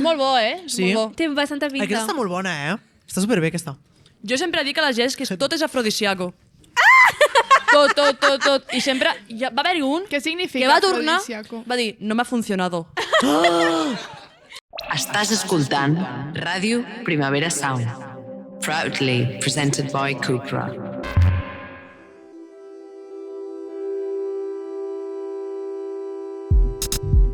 Molt bo, Sí. Molt bo. Té bastanta pinta. Aquesta està molt bona, Està superbé, aquesta. Jo sempre dic a la Jess que tot és afrodisíaco. Tot. I sempre... Va haver-hi un Què significa que va tornar, afrodisíaco? va dir, no m'ha funcionado. Estàs escoltant Ràdio Primavera Sound. Proudly presented by Cupra.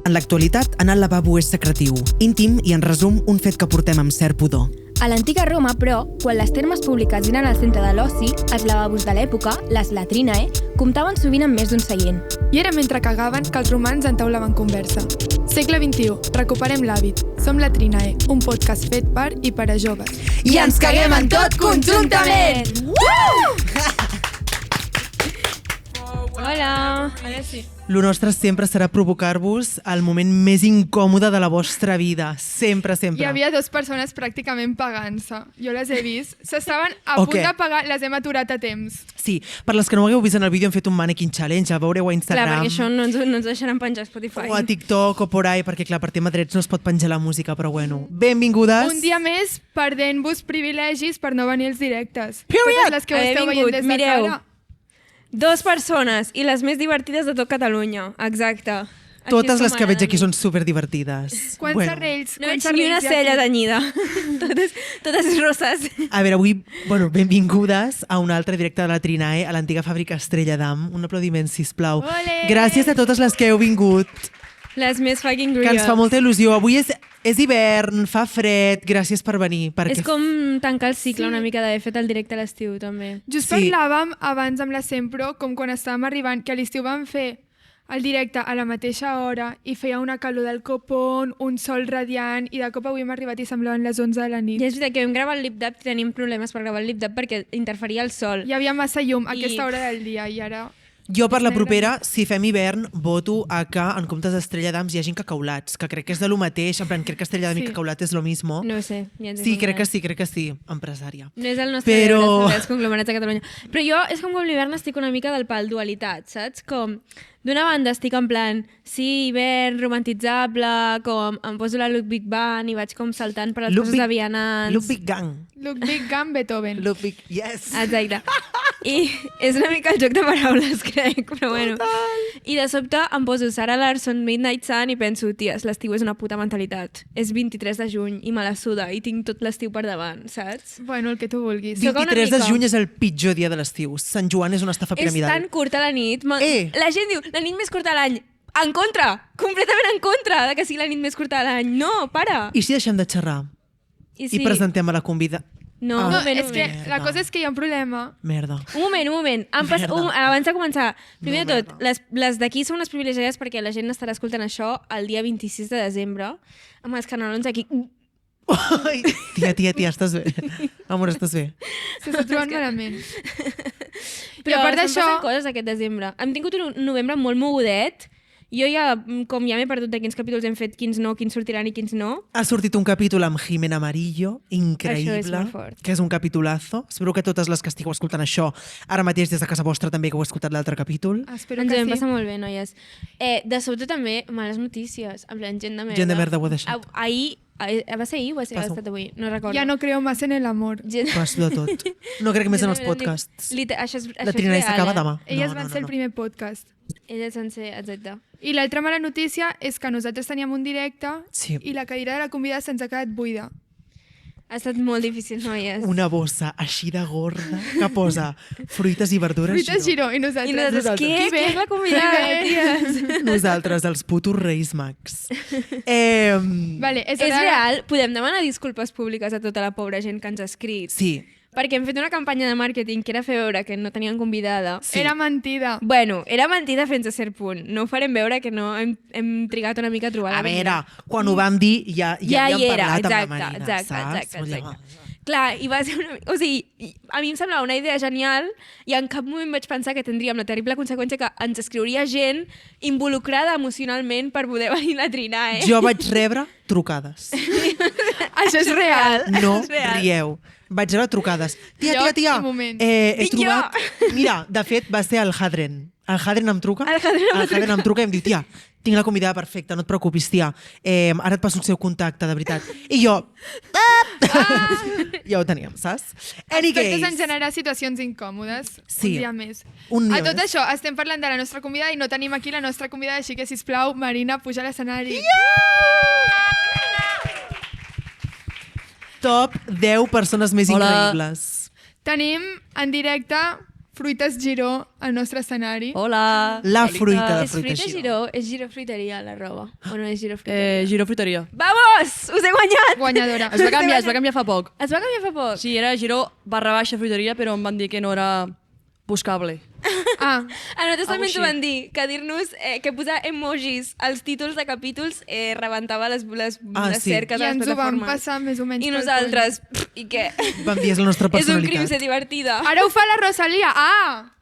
En l'actualitat, anar al lavabo és secretiu, íntim i, en resum, un fet que portem amb cert pudor. A l'antiga Roma, però, quan les termes públiques eren al centre de l'oci, els lavabos de l'època, les latrinae, comptaven sovint amb més d'un seient. I era mentre cagaven que els romans entaulaven conversa. Segle XXI, recuperem l'hàbit. Som la Trinae, un podcast fet per i per a joves. I ens caguem en tot conjuntament! Hola! Ara sí. Lo nostre sempre serà provocar-vos el moment més incòmode de la vostra vida. Sempre, sempre. Hi havia dues persones pràcticament pagant-se. Jo les he vist. S'estaven a punt de pagar, les hem aturat a temps. Sí, per les que no ho hagueu vist en el vídeo hem fet un mannequin challenge, el veureu a Clar, Instagram. perquè això no ens deixaran penjar a Spotify. O a TikTok o por ahí, perquè clar, per tema drets no es pot penjar la música, però bueno. Benvingudes. Un dia més perdent-vos privilegis per no venir als directes. Period! Totes les que ho esteu veient des de Mireu. cara. 2 persones i les més divertides de tot Catalunya. Exacte. Així Totes és com les que veig m'agrada aquí a mi. són superdivertides. Quants serrells, No quants veig ni una serrells hi ha cella aquí? tenyida. totes rosses. A veure, avui, benvingudes a un altre directe de la Trinae, a l'antiga fàbrica Estrella d'Am. Un aplaudiment, sisplau. Ole! Gràcies a totes les que heu vingut, Les més fucking que real. ens fa molta il·lusió. Avui és hivern, fa fred, gràcies per venir. És com tancar el cicle una mica d'haver fet el directe a l'estiu, també. Just Sí. parlàvem abans amb la Sempro, com quan estàvem arribant, que a l'estiu vam fer el directe a la mateixa hora i feia una calor del copón, un sol radiant, i de cop avui hem arribat i semblaven les 11 de la nit. I és veritat que vam gravar el lip-dub i tenim problemes per gravar el lip-dub perquè interferia el sol. Hi havia massa llum a I- aquesta hora del dia i ara... Jo, per la propera, si fem hivern, voto a que en comptes d'Estrella d'Ams hi hagin cacaulats, que crec que és de lo mateix, en plan, crec que Estrella d'Am i Sí. cacaulat és lo mismo. No ho sé. Ja ens he Sí, crec confundat. que sí, empresària. No és el nostre Però- deure saber els conglomerats de Catalunya. Però jo, és com l'hivern estic una mica del pal dualitat, saps? Com, d'una banda estic en plan, sí, hivern, romantitzable, com em poso la Ludwig Band i vaig com saltant per les Ludwig- coses de vianants. Ludwig Gang. Ludwig van Beethoven. Ludwig, yes. Exacte. I és una mica el joc de paraules, crec, però bueno. I de sobte em poso Sarah Larsson, Midnight Sun i penso, ties, l'estiu és una puta mentalitat. És 23 de juny i me la suda i tinc tot l'estiu per davant, saps? Bueno, el que tu vulguis. Soc una 23 de mica. juny és el pitjor dia de l'estiu. Sant Joan és una estafa És piramidal. tan curta la nit. La gent diu, la nit més curta de l'any. En contra! Completament en contra de que sigui la nit més curta de l'any. No, para! I si deixem de xerrar i presentem a la convida... No, Ah. un No, moment, és un que moment. la cosa és que hi ha un problema. Merda. Un moment. Abans de començar, primer de tot, les d'aquí són unes privilegiades perquè la gent estarà escoltant això el dia 26 de desembre, amb els canelons aquí. Ai, tia, estàs bé? Amor, estàs bé? S'està trobant malament. Però a part estan d'això- passant coses aquest desembre. Hem tingut un novembre molt mogudet. Jo ja m'he perdut de quins capítols hem fet, quins no, quins sortiran i quins no. Ha sortit un capítol amb Jimena Amarillo, increïble, Això és molt fort. que és un capitulazo. Espero que totes les que estigueu escoltant això, ara mateix des de casa vostra també que heu escoltat l'altre capítol. Espero Ens que vam sí. passar molt bé, noies. De sobte també, males notícies. En plan, gent de merda. Gent de merda ho ha deixat. Ahir, va ser ahir o ha Passa. estat avui? No recordo. Ja no creo más en el amor. Gent... Passo de tot. No crec més en els Gent de merda, podcasts. Això és La Trinidad real, s'acaba demà. Elles van ser el primer podcast. Elles van ser, exacte. I l'altra mala notícia és que nosaltres teníem un directe Sí. i la cadira de la convidada se'ns ha quedat buida. Ha estat molt difícil, noies. Una bossa així de gorda que posa fruites i verdures. Fruita Giró i nosaltres. I nosaltres, què? Qui és la convidada, ties? Nosaltres, els putos Reis Mags. Vale, és És hora... real? Podem demanar disculpes públiques a tota la pobra gent que ens ha escrit? Sí. Perquè hem fet una campanya de màrqueting que era fer veure que no tenien convidada. Sí. Era mentida. Bueno, era mentida fins a cert punt. No ho farem veure que no hem trigat una mica a trobar A la veure, quan ho vam dir ja ja havíem hi era, parlat exacte, amb la Marina, exacte, saps? exacte, Vull dir, exacte. Clar, i va ser una... O sigui, a mi em semblava una idea genial i en cap moment vaig pensar que tindríem la terrible conseqüència que ens escriuria gent involucrada emocionalment per poder venir a la Trinae. Jo vaig rebre trucades. Això és real. No És real. rieu. Vaig rebre trucades. Tia, Lloc tia. i moment. He Dic jo. trobat... Mira, de fet, va ser el Hadren. El Hadren em truca. El Hadren em em truca i em diu, tia, tinc la convidada perfecta, no et preocupis, tia. Ara et passo el seu contacte, de veritat. I jo... Ja ho teníem, saps? Any Expertes en case. generar situacions incòmodes. Sí. Un dia més. Un dia A tot més. això, estem parlant de la nostra convidada i no tenim aquí la nostra convidada, així que, sisplau, Marina, puja a l'escenari. Top 10 persones més Hola. increïbles. Tenim en directe Fruites Giró al nostre escenari. Hola. La fruita de És fruita fruita Giró. giró? És girofruiteria, la roba? O no és girofruiteria? Giró Fruiteria. Vamos! Us he guanyat! Guanyadora. Es va canviar fa poc. Es va canviar fa poc? Sí, era Giró / Fruiteria, però em van dir que no era buscable. Ah, A nosaltres també ens així. ho van dir, que dir-nos que posar emojis als títols de capítols rebentava les sí. cerques i a les ens ho vam plataformes. passar més o menys I pel nosaltres, i què? Vam dir, és la nostra És un crim personalitat. ser divertida. coll. Ara ho fa la Rosalia. Ah!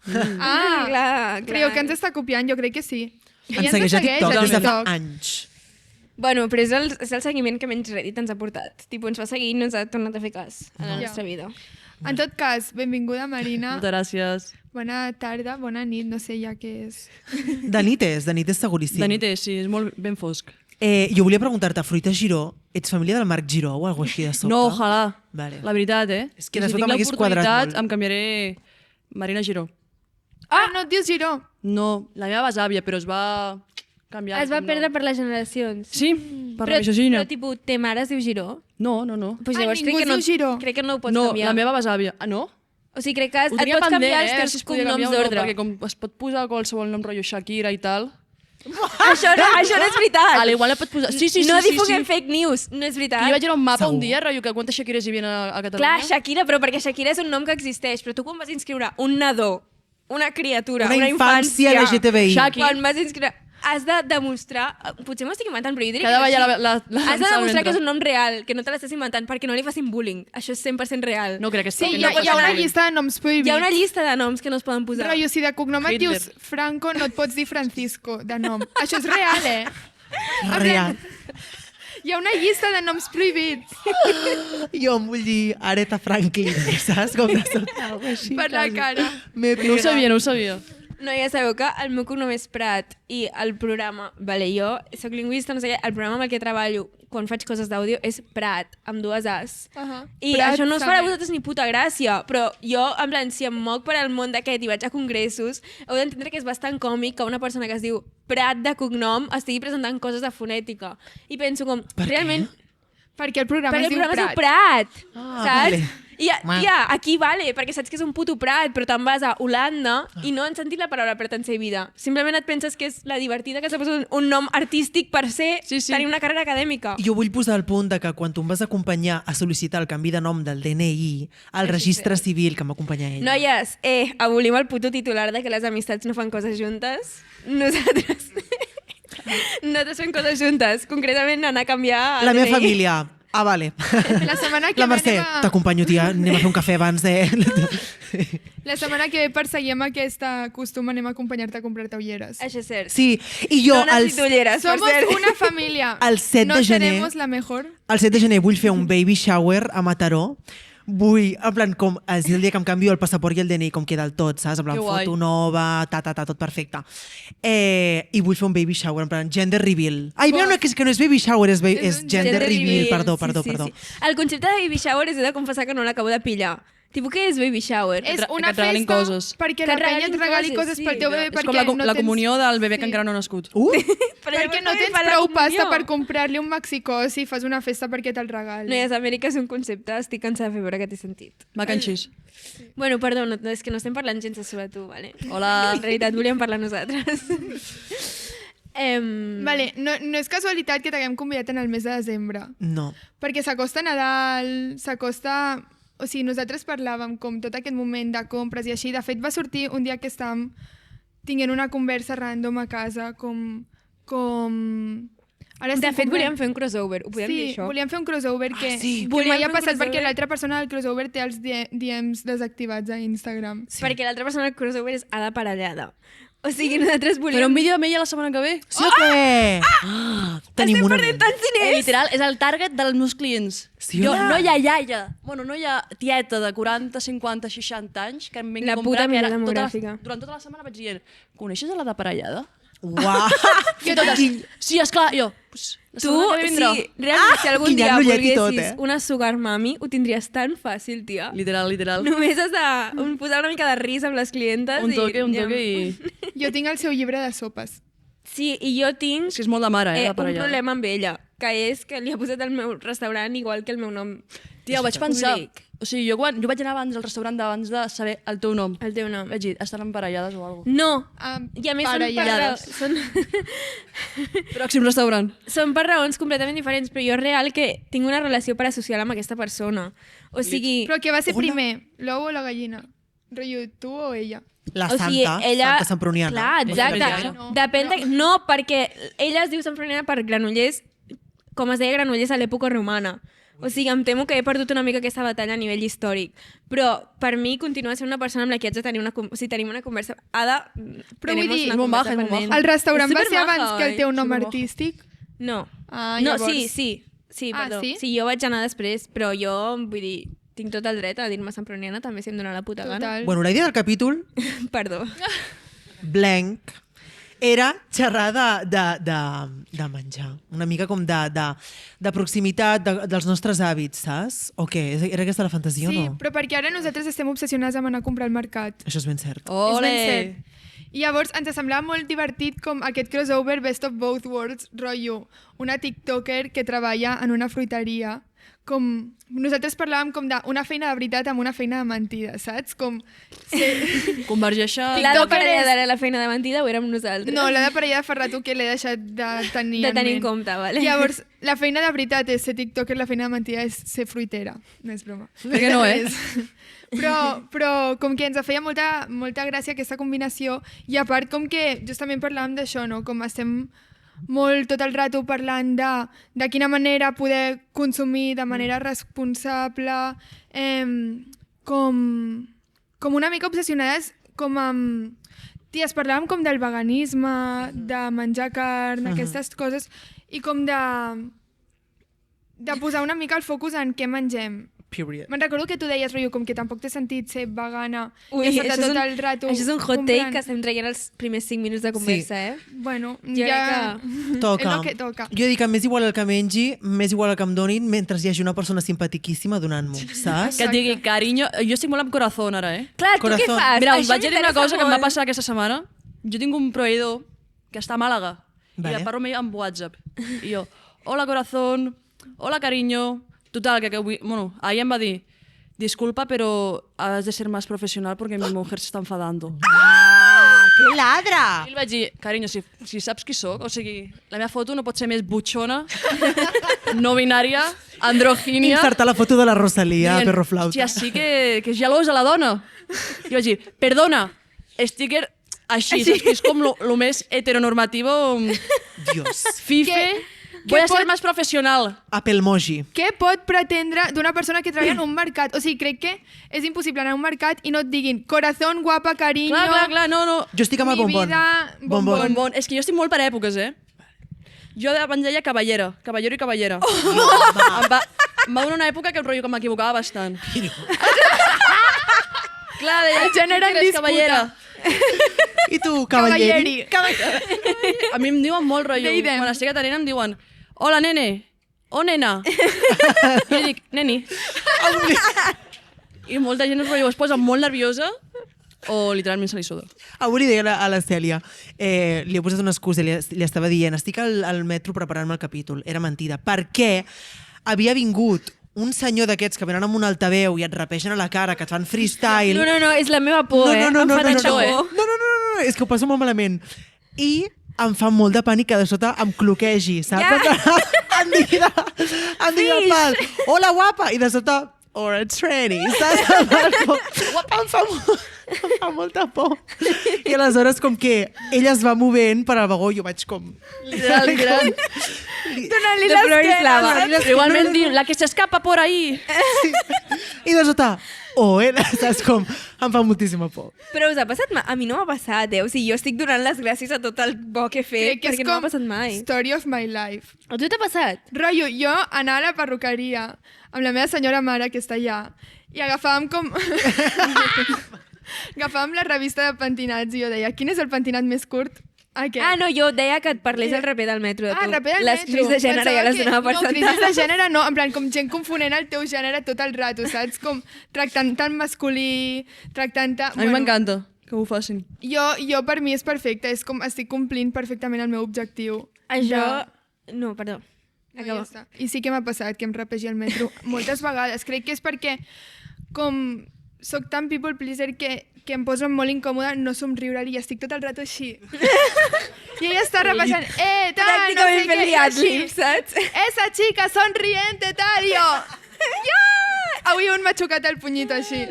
Ah! Clar. Creieu que ens està copiant? Jo crec que sí. Ens segueix a TikTok des de fa TikTok. anys. Bueno, però és el seguiment que menys Reddit ens ha portat. Tipo, ens va seguir i no ens ha tornat a fer cas a la Ja. nostra vida. En tot cas, benvinguda, Marina. Moltes gràcies. Bona tarda, bona nit, no sé ja què és. De nit és seguríssim. De nit és, sí, és molt ben fosc. Jo volia preguntar-te, Fruita Giró, ets família del Marc Giró o alguna cosa així de sobte? No, ojalà. Vale. La veritat, És que I de si sobte tinc m'hagués quadrat l'oportunitat, molt. em canviaré Marina Giró. Ah, no et dius Giró? No, la meva besàvia, però es va canviar. Es va el perdre nom. per les generacions. Sí, per la misogyna. Però, tipus, te mare es diu Giró? No, no, no. Pues Ah, llavors ningú crec que, es diu Giró. crec que no ho pots No, canviar. la meva besàvia. Ah, no? O sigui, crec que Ho et tenia pots pendent, canviar els si teus es podia cognoms canviar o no, d'ordre. perquè com es pot posar qualsevol nom rotllo Shakira i tal. Això no és veritat. A l'igual le pot posar... Sí, sí, sí. no sí, difoguem sí. fake news, no és veritat. Jo vaig veure un mapa Segur. un dia, rotllo, que quantes Shakiras hi havia a Catalunya. Clar, Shakira, però perquè Shakira és un nom que existeix. Però tu quan vas inscriure un nadó, una criatura, Una una infància infància... LGTBI. Shaki. Quan vas inscriure... Has de demostrar... Potser m'estic inventant, però jo diria Cada que és vegada així. la Has de al demostrar que ventre. és un nom real, que no te l'estàs inventant, perquè no li facin bullying. Això és 100% real. No crec que Sí, que hi ha, no hi ha una passa llista de noms prohibits. Hi ha una llista de noms que no es poden posar. Rotllo, si de cognom et Hitler. dius Franco, no et pots dir Francisco, de nom. Això és real, eh? Real. Hi ha una llista de noms prohibits Jo em vull dir Aretha Franklin, saps? Com de sobte, alguna cosa així. per la cara. No ho sabia, no ho sabia. No, ja sabeu que el meu cognom és Prat i el programa, vale, jo soc lingüista, no sé què, el programa amb el que treballo quan faig coses d'àudio és Prat, amb 2 As. I Prat això no us farà a Samet. vosaltres ni puta gràcia, però jo, en plan, si em moc per al món d'aquest i vaig a congressos, heu d'entendre que és bastant còmic que una persona que es diu Prat de cognom estigui presentant coses de fonètica. I penso com, realment, Perquè el programa perquè es el diu programa es diu Prat. Prat, saps? vale. I, aquí vale, perquè saps que és un puto Prat, però te'n vas a Holanda i no han sentit la paraula Prat en seva vida. Simplement et penses que és la divertida que s'ha posat un nom artístic per ser, Sí, sí. tenir una carrera acadèmica. Jo vull posar el punt de que quan tu em vas acompanyar a sol·licitar el canvi de nom del DNI al registre civil que m'acompanya ella. Noies, abolim el puto titular de que les amistats no fan coses juntes. Nosaltres fem coses juntes. Concretament anar a canviar el La meva DNI. família. Ah, vale. La setmana que La ve Mercè, anem a- t'acompanyo, tia. Anem a fer un cafè abans de... La setmana que ve perseguim aquest costum, anem a acompanyar-te a comprar-te ulleres. Això és cert. Sí, i jo no necessito ulleres, per Somos cert. una família. El 7 no de gener- seremos la mejor. el 7 de gener vull fer un baby shower a Mataró. Vull, en plan, com és el dia que em canvio el passaport i el DNI, com queda el tot, saps? En plan, Que guai. foto nova, tot perfecte. I vull fer un baby shower, en plan, gender reveal. Ai, mira, no, que no és baby shower, és un gender reveal. Perdó. Sí. El concepte de baby shower és de confessar que no l'acabo de pillar. Tipo, què és baby shower? És que una et regalin festa coses. perquè Que la et penya et regalin regali coses, coses sí. pel teu bebè És perquè com no la tens... comunió del bebè que Sí. encara no ha nascut. Perquè no tens fa la prou comunió. pasta per comprar-li un maxicós i fas una festa perquè te'l regali. Noies, Amèrica és un concepte, estic cansada de fer veure que té sentit. Mac and cheese. Bueno, perdó, no, és que no estem parlant gens sobre tu, vale? Hola. En realitat volíem parlar nosaltres. Vale, no és casualitat que t'haguem convidat en el mes de desembre, No. perquè s'acosta Nadal, s'acosta... O sigui, nosaltres parlàvem com tot aquest moment de compres i així. De fet, va sortir un dia que estàvem tinguent una conversa random a casa, com... Ara De estem fet, comprant- volíem fer un crossover, ho podem dir, Sí, això? volíem fer un crossover que, sí. que Volíem mai fer ha un passat crossover. perquè l'altra persona del crossover té els DMs desactivats a Instagram. Sí. Perquè l'altra persona del crossover és Ada Parellada. O sigui, nosaltres volíem... Però un vídeo amb ella la setmana que ve. Sí o què? Tenim Estem una... perdent tants diners! Literal, és el target dels meus clients. Sí, jo, home. no hi ha iaia, bueno, no hi ha tieta de 40, 50, 60 anys que em vingui La a puta comprar, que mida ara, demogràfica. durant tota la setmana vaig dient, coneixes a la de parellada? Uau! I totes, sí, esclar, jo, pues, la Tu, setmana que ve vindrà. sí, realment, si algun dia guinyant l'ullet i volguessis tot, una sugar mami, ho tindries tan fàcil, tia. Literal, literal. Només has de posar una mica de risa amb les clientes. Un toque ja. i... Jo tinc el seu llibre de sopes. Sí, i jo tinc És que és molt de mare, la un parella. problema amb ella, que és que li ha posat el meu restaurant igual que el meu nom. Tia, ho vaig pensar. Públic. O sigui, jo vaig anar abans al restaurant d'abans de saber el teu nom. El teu nom. Vaig dir, estan emparellades o alguna No, Um, i a més parellades. són Pròxim restaurant. són per raons completament diferents, però jo és real que tinc una relació parasocial amb aquesta persona. O sigui, Però què va ser primer, l'ou o la gallina? Rotllo, tu o ella? La o santa, sigui, ella... santa semproniana. Clar, exacte. Semproniana. Depèn de... No, perquè ella es diu semproniana per Granollers, com es deia Granollers a l'època romana. O sigui, em temo que he perdut una mica aquesta batalla a nivell històric. Però per mi continua sent una persona amb la que haig de tenir una... O sigui, tenim una conversa... Ha de... Però vull dir, és molt maja, és molt maja. El restaurant És va ser supermaja, abans que el oi? teu nom Supermaja. artístic? No. Ah, No, llavors... sí, Ah, perdó. sí? Sí, jo vaig anar després, però jo, vull dir, tinc tot el dret a dir-me semproniana també si em dóna la puta gana. Total. Bueno, la idea del capítol, Perdó. blanc, era xerrar de menjar. Una mica com de proximitat dels nostres hàbits, saps? O què? Era aquesta la fantasia Sí, o no? però perquè ara nosaltres estem obsessionats amb anar a comprar al mercat. Això és ben cert. Ole! És ben cert. I llavors ens semblava molt divertit com aquest crossover Best of Both Worlds, rotllo, una tiktoker que treballa en una fruiteria, com nosaltres parlàvem com d'una feina de veritat amb una feina de mentida, saps? Com Convergeixen... La de TikToker parella és- de la feina de mentida ho érem nosaltres. no, la de parella de Ferratu que l'he deixat de tenir de en tenir en ment. compte, vale? Llavors, la feina de veritat és ser tiktoker, la feina de mentida és ser fruitera. No és broma. Per què no, eh? Però com que ens feia molta gràcia aquesta combinació i a part com que justament parlàvem d'això, no? Com estem molt tot el rato parlant de quina manera poder consumir de manera responsable, com una mica obsessionades com amb... Ties, parlàvem com del veganisme, de menjar carn, aquestes coses, i com de posar una mica el focus en què mengem. Period. Me'n recordo que tu deies, rotllo, com que tampoc té sentit ser vegana Ui, i estar això és tot un- el rato Això és un hot comprant. take que estem traient els primers 5 minuts de conversa, eh? Bueno, Jo ja... Toca. És el que toca. Jo dic que m'és igual el que mengi, m'és igual el que em donin, mentre hi hagi una persona simpatiquíssima donant-m'ho, saps? Que et digui, carinyo... Jo estic molt amb corazón, ara, eh? Clar, tu què Corazón. fas? Mira, us Això vaig dir una m'interessa cosa que em va molt. passar aquesta setmana. Jo tinc un proveïdor que està a Màlaga Vale. i parlo amb ell amb WhatsApp. I jo, hola corazón, hola cariño... Total, que avui... Bueno, ahir em va dir, disculpa, pero has de ser más profesional porque mi mujer se está enfadando. Que ladra! I li vaig dir, carinyo, si saps qui sóc, o sigui, la meva foto no pot ser més butxona, no binària, androgínia... Insertar la foto de la Rosalía, Dient, perro flauta. Hòstia, sí que és gelosa la dona. I vaig dir, perdona, sticker així, saps que és com lo més heteronormativo, Dios. fife, voy a ser más professional. Apple Moji. Què pot pretendre d'una persona que treballa en un mercat? O sigui, crec que és impossible anar a un mercat i no et diguin corazón, guapa, cariño... Clar, no. Jo estic amb el Mi bombón. vida, Bombón. Bon. És que jo estic molt per èpoques, eh? Jo abans deia caballero i caballera. Em va donar una època que el rotllo que m'equivocava bastant. Clar, deia, Generen "Tu eres disputa." caballera. I tu, cavalleri? A mi em diuen molt rotllo. They them. Quan estic atenent em diuen hola, nene. O nena. I jo dic, neni. I molta gent es posa molt nerviosa o literalment se li suda. Avui li deia a la Cèlia, li he posat una excusa, li estava dient, estic al metro preparant-me el capítol. Era mentida. Perquè havia vingut un senyor d'aquests que venen amb un altaveu i et rapeixen a la cara, que et fan freestyle. No, és la meva por, eh? No, Em fa tanta por. no, és que ho passo molt malament. I em fa molt de pànic que de sota em cloquegi, saps? Em digui de pal, hola guapa, i de sota, or a tranny, saps? Em fa molta por. I aleshores com que ella es va movent per al vagó, jo vaig com... Literal. Donant-li De Florislava. l'esquena. Però igualment diu, la que s'escapa por ahí. I de sota, saps com? Em fa moltíssima por. Però us ha passat mai? A mi no m'ha passat, eh? O sigui, jo estic donant les gràcies a tot el bo que he fet Crec que és perquè no com m'ha passat mai. story of my life. A tu t'ha passat? Rotllo, jo anar a la perruqueria amb la meva senyora mare que està allà i agafàvem com... agafàvem la revista de pentinats i jo deia, quin és el pentinat més curt Què? Ah, no, jo deia que et parlés el raper del metro de tu. raper del les metro. crisis de gènere ja les donava per No, sentades. crisis de gènere no, en plan, com gent confonent el teu gènere tot el rato, saps? Com tractant tan masculí, tractant tan... A mi m'encanta que ho facin. Jo, per mi és perfecte, és com estic complint perfectament el meu objectiu. Això... De... No, perdó. No, ja Acaba. està. I sí que m'ha passat que em rapegi el metro moltes vegades. Crec que és perquè com soc tan people pleaser que em poso molt incòmoda no somriure-li i estic tot el rato així. I ella està repassant, tal, no sé Pràcticament què, fent i així. liat-lip, saps? Esa chica sonriente, tal, i jo. Yeah! Avui un m'ha xocat el punyito així.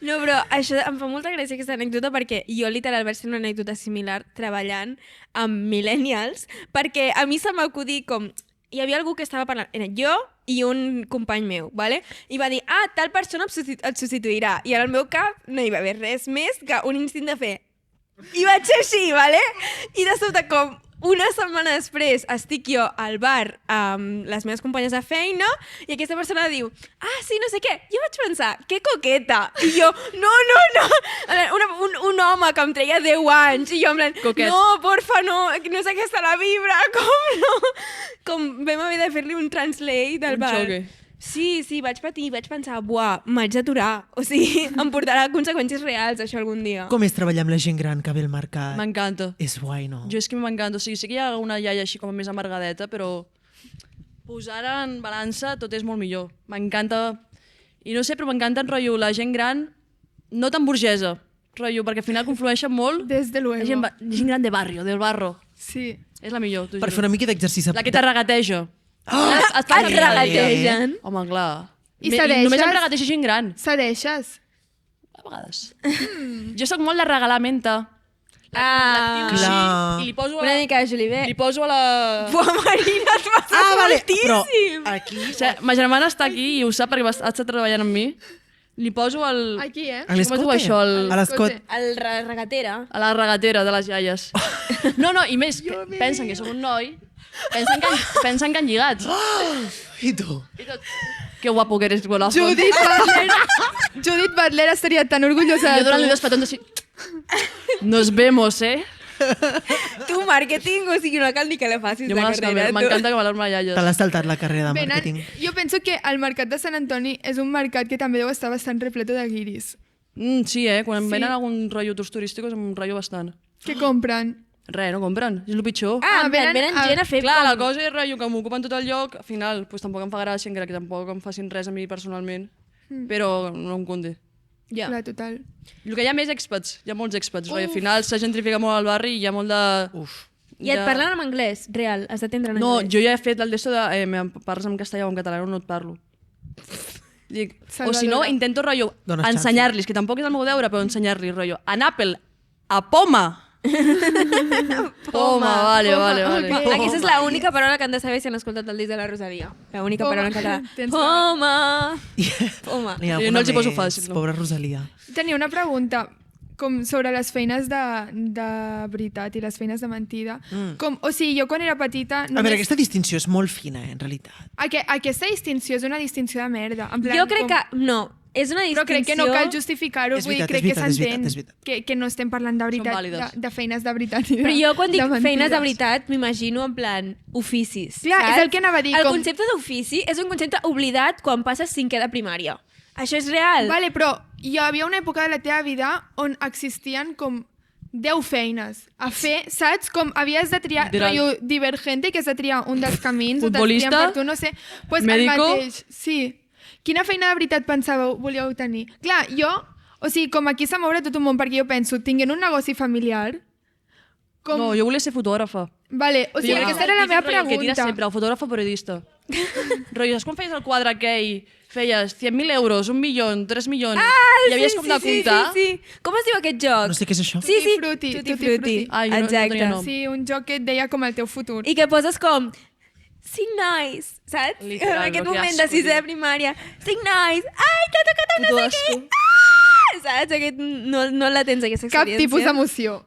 No, però això em fa molta gràcia aquesta anècdota perquè jo literal vaig tenir una anècdota similar treballant amb millennials perquè a mi se m'acudí com... Hi havia algú que estava parlant, era jo i un company meu, ¿vale? I va dir, tal persona et substituirà. I en el meu cap no hi va haver res més que un instint de fer. I vaig ser així, ¿vale? I de sobte, com una setmana després, estic jo al bar amb les meves companyes de feina i aquesta persona diu, sí, no sé què. Jo vaig pensar, que coqueta. I jo, no. Un home que em treia 10 anys i jo en plan, Coquet. no, porfa, no és aquesta la vibra, com no? Com vam haver de fer-li un translate del Un bar. xoque. Sí, vaig patir, vaig pensar, buah, m'haig d'aturar. O sigui, em portarà conseqüències reals, això, algun dia. Com és treballar amb la gent gran que ve al mercat? M'encanta. És guai, no? Jo és que m'encanta. O sigui, sí que hi ha una iaia així com més amargadeta, però posar en balança tot és molt millor. M'encanta... I no sé, però m'encanta en rotllo la gent gran, no tan burgesa, rotllo, perquè al final conflueixen molt. Des de luego. Gent gran de barrio, del barro. Sí. És la millor, t'ho Per juro. fer una mica d'exercici. La que te regateja. Et regategen. Home, clar. I cedeixes? Només em regateja gent gran. Cedeixes? A vegades. Jo sóc molt de regalar menta. Clar. I li poso a Una la... mica de Jolivet. Li poso a la... Buah, Marina, et passa Però moltíssim. aquí... O sigui, ma germana està aquí i ho sap perquè ha estat treballant amb mi. Li poso el... Aquí, A Com es l'escote? diu això? A l'escote. El regatera. a la regatera de les iaies. No, i més, pensen que sóc un noi, pensen que han lligat. I tu? I tot. Que guapo que eres, golazo. Judith Butler estaria tan orgullosa Jo de donant-li tu. dos petons així... Nos vemos, Tu, màrqueting, o sigui, no cal ni que la facis Jo de m'encanta carrera. que valor-me iaies. Te l'has saltat la carrera de màrqueting. Jo penso que el mercat de Sant Antoni és un mercat que també deu estar bastant repleto de guiris. Sí, quan em Sí. venen algun rotllo tours turísticos em rotllo bastant. Que compren. Res, no compren, és el pitjor. Ah, venen- venen gent a fer Clar, com... la cosa és rotllo que m'ocupen tot el lloc, al final pues, tampoc em fa gràcia, encara que tampoc em facin res a mi personalment, però no em conté. Ja. Clar, total. El que hi ha més expats, hi ha molts expats, rotllo. Al final s'ha gentrificat molt al barri i hi ha molt de... Uf. I et parlen en anglès, real, has d'atendre en No, anglès. jo ja he fet el d'esto de em parles en castellà o en català, no et parlo. Dic, o si no, Salvadora. intento, rotllo, Dones xance. ensenyar-los, que tampoc és el meu deure, però ensenyar-los, rotllo, en Apple, a poma. Poma, vale. ok. Aquesta és l'única paraula que han de saber si han escoltat el disc de la Rosalia. L'única Poma. paraula en català. Tens Poma! Poma. N'hi ha Jo alguna no els hi poso més, fàcil, no. Pobra Rosalia. Tenia una pregunta com sobre les feines de veritat i les feines de mentida. Com, o sigui, jo quan era petita... A veure, aquesta distinció és molt fina, en realitat. Aquesta distinció és una distinció de merda. En plan, Jo crec com... que... No, és una distinció... Però crec que no cal justificar-ho, És vull dir, veritat, crec és que veritat, és s'entén veritat, és veritat. que no estem parlant de veritat, vàlides. de feines de veritat. I Però jo quan dic mentides. feines de veritat m'imagino en plan oficis. Clar, saps? és el que anava a dir, El com- concepte d'ofici és un concepte oblidat quan passes cinquè de primària. Això és real. Vale, però hi havia una època de la teva vida on existien com 10 feines a fer, saps? Com havies de triar, Literal. rotllo divergente, que has de triar un dels camins, o Futbolista, t'es triant per tu, no sé. Pues médico. el mateix, sí. Quina feina de veritat pensàveu, volíeu tenir? Clar, jo, o sigui, com aquí s'ha moure tot un món, perquè jo penso, tinguent un negoci familiar, com... No, jo volia ser fotògrafa. Vale, o sigui, Jo- aquesta era la meva rotllo, Que tira pregunta. sempre, el fotògraf o periodista. Rotllo, saps quan feies el quadre aquell? Feies 100.000 euros, 1 milió, 3 milions. I havies com de comptar. Sí. Com es diu aquest joc? No sé què és això. Sí, sí. Tutti Frutti, Tutti Tutti Frutti. Frutti. Ai, no Exacte. tenia nom. Sí, un joc que et deia com el teu futur. I que poses com... Sing nice, saps? Literal, en aquest no, que moment de asco, sisè de tio. primària. Sing nice. Ai, t'ha tocat amb Puto no sé què. asco. Ah! Saps? No la tens, aquesta Cap experiència. tipus d'emoció.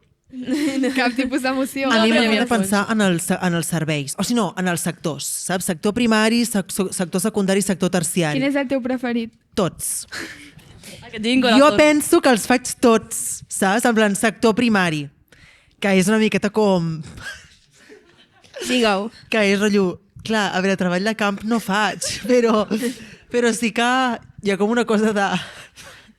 Cap tipus d'emoció. A mi però m'agrada mira, pensar en els serveis, o si no, en els sectors, saps? Sector primari, sector secundari, sector terciari. Quin és el teu preferit? Tots. Que tinc Jo corazón. penso que els faig tots, saps? En plan, sector primari. que és una miqueta com... Digueu. Que és rotllo... Clar, a veure, treball de camp no faig, però sí que hi ha com una cosa de...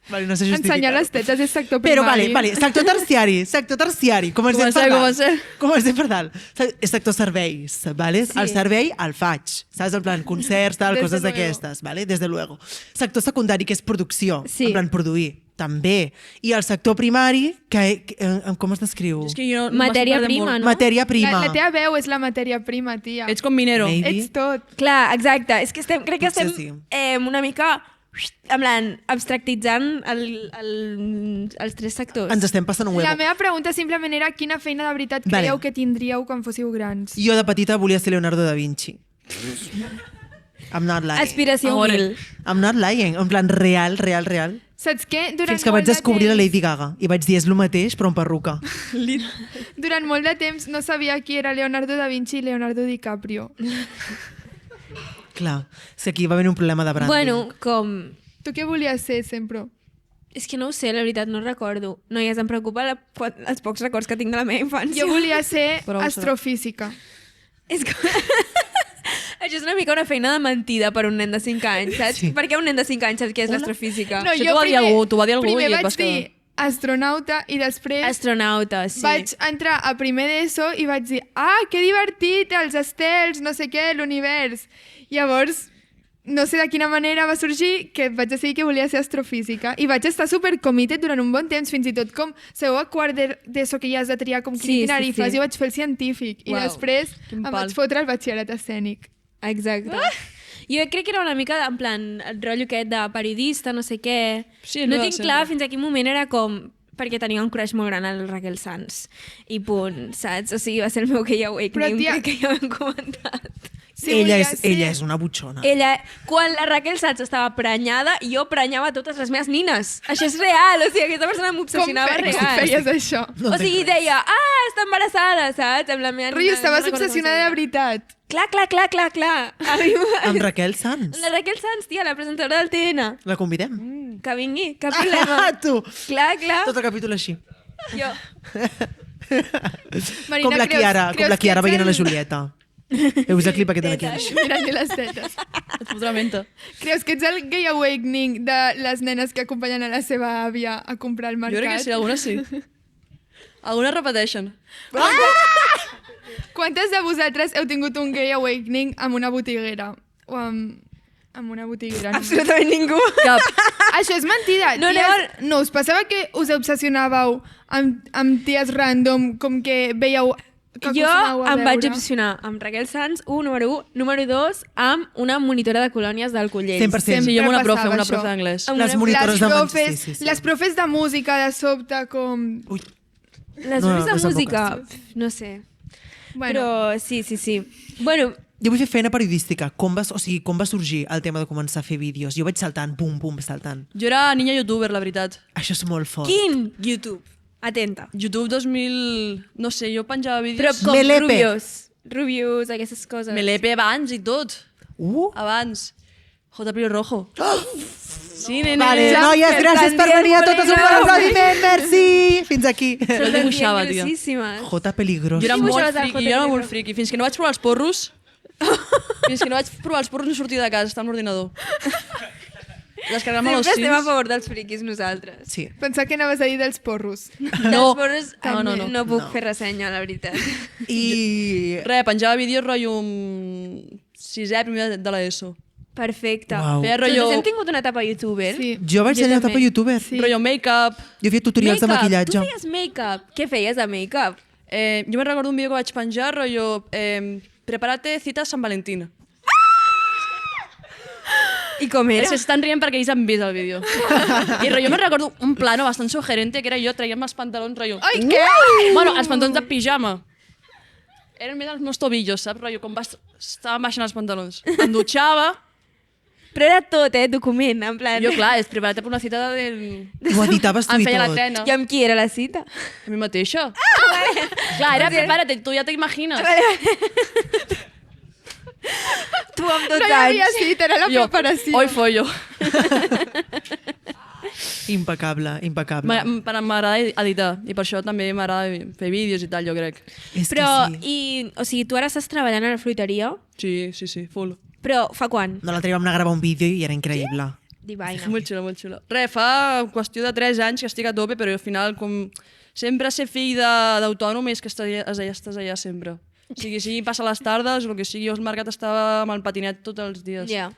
Vale, no sé justificar. Ensenyar les tetes és sector Però, primari. vale, sector terciari. Comencem per dalt. Comencem per dalt. És sector serveis, vale? Sí. El servei el faig, saps? En plan, concerts, tal, Desde coses luego. d'aquestes, vale? Desde luego. Sector secundari, que és producció, Sí. en plan, produir, també. I el sector primari, com es descriu? És que jo Matèria m'estic perdent prima, molt. no? Matèria prima. La teva veu és la matèria prima, tia. Ets com minero. Maybe. Ets tot. Clar, exacte. És que crec que Potser estem una mica en plan, abstractitzant els tres sectors. Ens estem passant un huevo. La meva pregunta simplement era quina feina de veritat Vale. creieu que tindríeu quan fóssiu grans? Jo de petita volia ser Leonardo da Vinci. I'm not lying. Aspiració humil. I'm not lying. En plan, real. Saps què? Durant Fins que molt vaig descobrir de la temps, Lady Gaga i vaig dir, és el mateix, però amb perruca. Durant molt de temps no sabia qui era Leonardo da Vinci i Leonardo DiCaprio. Clar, és que aquí va haver un problema de branding. Bueno, com... Tu què volies ser sempre? És que no ho sé, la veritat, no recordo. Noies, em preocupa els pocs records que tinc de la meva infància. Jo volia ser Però ho serà. astrofísica. És que... Això és una mica una feina de mentida per un nen de 5 anys, saps? Sí. Per què un nen de 5 anys sap què és l'astrofísica? No, Això t'ho va dir algú, t'ho va dir algú primer i et vaig vas quedar. dir astronauta i després Astronauta, sí. vaig entrar a primer d'ESO i vaig dir que divertit, els estels, no sé què, l'univers. Llavors, no sé de quina manera va sorgir que vaig decidir que volia ser astrofísica i vaig estar super committed durant un bon temps, fins i tot com sabeu a quart d'ESO que ja has de triar com quin Sí, itinerari sí, sí. fas, jo vaig fer el científic i Uau, després quin em pal. vaig fotre el batxillerat escènic. Exacte. Jo crec que era una mica, en plan, el rotllo aquest de periodista, no sé què. Sí, no no, tinc sempre. clar fins a quin moment era com perquè tenia un crush molt gran al Raquel Sanz. I punt, saps? O sigui, va ser el meu gay awakening, Però, tia- crec que ja ho hem comentat. Sí, ella, volia ella ser- és una butxona. Ella, quan la Raquel Sanz estava prenyada, jo prenyava totes les meves nines. Això és real, o sigui, aquesta persona m'obsessionava Com real. feies això? No O sigui, entenc res. deia, està embarassada, saps? Amb la meva Rotllo, nina, estaves no recordo com obsessionada es de deia. veritat. Clar. Amb Raquel Sanz. La Raquel Sanz, tia, la presentadora del TN. La convidem? Que vingui, cap problema. Tu! Clar. Tot el capítol així. Jo. Marina, Com la creus- Chiara, creus que ets veient a la el- Julieta. Heu vist el clip aquest de la Chiara? Mirant-li les tetes. Et fotrà menta. Creus que ets el gay awakening de les nenes que acompanyen a la seva àvia a comprar al Jo mercat? crec que sí, algunes sí. Algunes repeteixen. Quantes de vosaltres heu tingut un gay awakening amb una botiguera? O amb una botiguera? només? Absolutament ningú. Cap. Això és mentida. No, ties, llavors- no us passava que us obsessionàveu amb ties random, com que veieu que Jo acostumeu a em vaig veure? obsessionar amb Raquel Sanz, número 1. Número 2, amb una monitora de colònies del Collell. 100%. Sí, jo amb una profe, passava una això. profe d'anglès. Amb Les una- monitores Les de profes, sí. les profes de música de sobte com... Ui, Les No, profes de no música, no sé. Bueno, Però sí. Bueno, jo vull fer feina periodística. Com va sorgir el tema de començar a fer vídeos? Jo vaig saltant, pum, saltant. Jo era niña youtuber, la veritat. Això és molt fort. quin YouTube? Atenta. YouTube 2000... No sé, jo penjava Però vídeos... com Melepe. Rubius, aquestes coses. Melepe abans i tot. Abans. JP Rojo. Sí, nene. Vale, noies, gràcies per venir a totes un bon aplaudiment, merci! Fins aquí. Jo el dibuixava, tia. Grossíssimes. J peligroso. Jo era molt Dibuixaves al friqui, JP jo era molt Rojo. friqui. Fins que no vaig provar els porros... Fins que no vaig provar els porros no sortia de casa, estava amb l'ordinador. Descarregar-me los Sempre estem a sims. favor dels friquis nosaltres. Sí. pensava que anaves a dir dels porros. No. Dels porros, No. no puc fer ressenya, la veritat. I... Res, penjava vídeos rotllo amb 6è, primer de l'ESO. Perfecte. Uau. Feia Tots rotllo, hem tingut una etapa youtuber. Sí. Jo vaig Jo tenir una també. etapa youtuber. rotllo make-up. Jo feia tutorials de maquillatge. Tu feies make-up. Què feies de make-up? Jo me'n recordo un vídeo que vaig penjar, rotllo, prepárate cita a Sant Valentín. I com era? És que estan rient perquè ells han vist el vídeo. I rotllo, me'n recordo un plano bastant sugerente que era jo traient els pantalons, rotllo... Ai, què? Bueno, els pantalons de pijama. Eren més els meus tobillos, saps? Rotllo, com estaven baixant els pantalons. Em dutxava, Però era tot, document, en plan... jo, clar, és prepara't per una cita del... Ho editaves tu Em i feia la tot. trena. I amb qui era la cita? A mi mateixa. Clar, era prepara't, tu ja t'imagines. Tu amb 12 No hi havia anys. cita, era la Jo, preparació. hoy follo. Impecable, impecable. M'agrada editar i per això també m'agrada fer vídeos i tal, jo crec. És que Però, sí. o sigui, tu ara estàs treballant a la fruiteria, Sí, full. però fa quan? No, l'altre dia vam anar a gravar un vídeo i era increïble. Divina. Molt xulo, molt xulo. Res, fa qüestió de 3 anys que estic a tope, però al final, com sempre ser fill d'autònom és que estàs allà sempre. O sigui passa les tardes, el que sigui, jo al mercat estava amb el patinet tots els dies. Ja.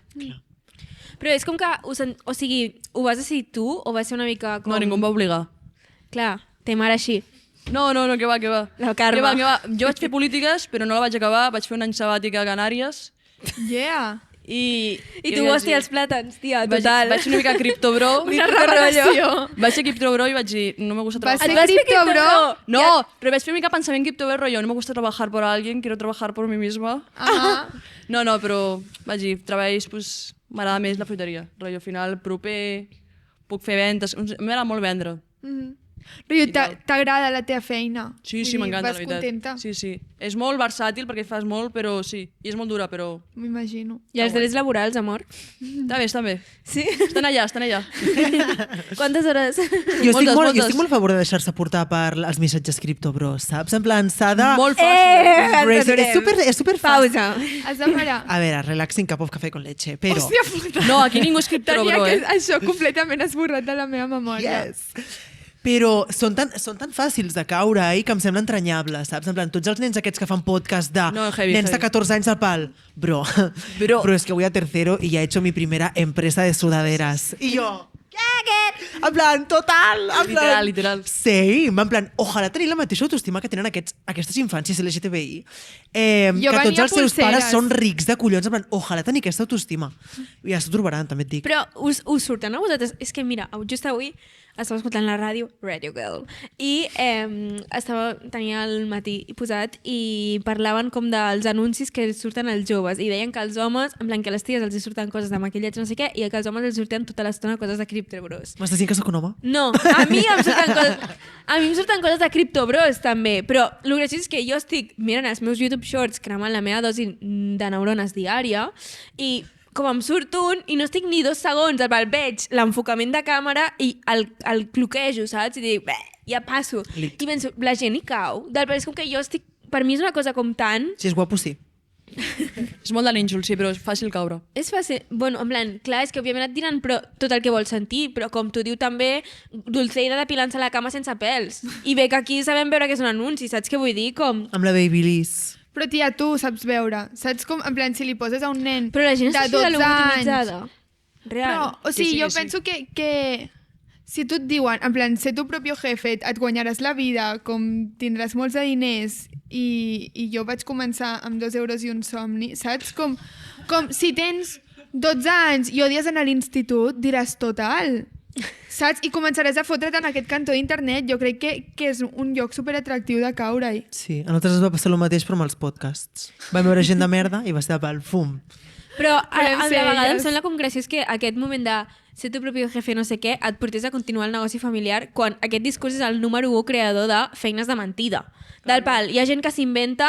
Però és com que, o sigui, ho vas decidir tu o va ser una mica com... No, ningú em va obligar. Clar, té mare així. No, que va. La Carme. Que va. Jo vaig fer polítiques, però no la vaig acabar, vaig fer un any sabàtic a Canàries. Yeah. I tu, hòstia, els plàtans, tia, total. Vaig fer una mica criptobro. Una revelació. Vaig ser criptobro i vaig dir, no me gusta Va trabajar. ser vas fer criptobro? No, pero vaig fer una mica pensament criptobro, rollo, no me gusta trabajar por alguien, quiero trabajar por mí misma. No, però vaig dir, treballs, pues, m'agrada més la fruiteria. Rollo, al final, proper, puc fer ventes, m'agrada molt vendre. Però t'agrada la teva feina? Sí, Vull dir, m'encanta, la vas veritat. contenta? Sí. És molt versàtil perquè fas molt, però sí. I és molt dura, però M'imagino. I els drets laborals, amor? està bé. Sí? Estan allà. Quantes hores? Jo estic Moltes. molt a favor de deixar-se portar per els missatges criptobros, saps? En plan, s'ha de... Molt fàcil. És super fàcil. Pausa. Has de parar. A veure, relaxing, cup of café con leche, però... Hòstia puta. No, aquí ningú és Tenia criptobro, que això eh? completament esborrat de la meva memòria. Yes. Però són tan fàcils de caure i que em sembla entranyable, saps? En plan, tots els nens aquests que fan podcast de No, heavy, nens de heavy. 14 anys al pal. Bro, es que voy a tercero y ya he hecho mi primera empresa de sudaderas. I jo... En plan, total. En plan, Literal. Same. En plan, ojalà tenir la mateixa autoestima que tenen aquestes infàncies LGTBI. Que Jo tots venia els seus pulseres. pares són rics de collons. En plan, ojalà tenir aquesta autoestima. I ja s'ho trobaran, també et dic. Però us surten a vosaltres? És que mira, just avui estava escoltant la ràdio, Radio Girl, i tenia el matí posat i parlaven com dels anuncis que surten als joves i deien que els homes, en plan que a les ties els hi surten coses de maquillatge no sé què i que als homes els surten tota l'estona coses de criptobros. M'estàs dient que sóc un home? No, a mi em surten coses de criptobros també, però el graciós és que jo estic mirant els meus YouTube Shorts cremant la meva dosi de neurones diària i com em surt un i no estic ni 2 segons, veig l'enfocament de càmera i el cloquejo, saps? I dic, ja passo. I penso, la gent hi cau. És com que jo estic... Per mi és una cosa com tan... Si és guapo, sí. És molt de nínxol, sí, però és fàcil caure. És fàcil. Bueno, en plan, clar, és que òbviament et diran però tot el que vols sentir, però com tu diu també, Dulceida depilant-se la cama sense pèls. I bé que aquí sabem veure que és un anunci, saps què vull dir? Com... Amb la Babyliss. Però tia, tu saps veure. Saps com, en plan, si li poses a un nen Però la gent està de així de 12 anys... lobotomitzada. Real. Però, o sigui, sí, jo sí. penso que si tu et diuen, en plan, ser tu propio jefe, et guanyaràs la vida, com tindràs molts de diners, i jo vaig començar amb 2 euros i un somni, saps? Com si tens 12 anys i odies anar a l'institut, diràs total, saps? I començaràs a fotre't en aquest cantó d'internet. Jo crec que és un lloc superatractiu de caure-hi. Sí, a nosaltres ens va passar el mateix però amb els podcasts. Vam veure gent de merda i va ser de pal, fum. Però a Podem la ser vegada em elles. sembla com graciós que aquest moment de ser tu propi jefe no sé què et portés a continuar el negoci familiar quan aquest discurs és el número 1 creador de feines de mentida. Del pal, hi ha gent que s'inventa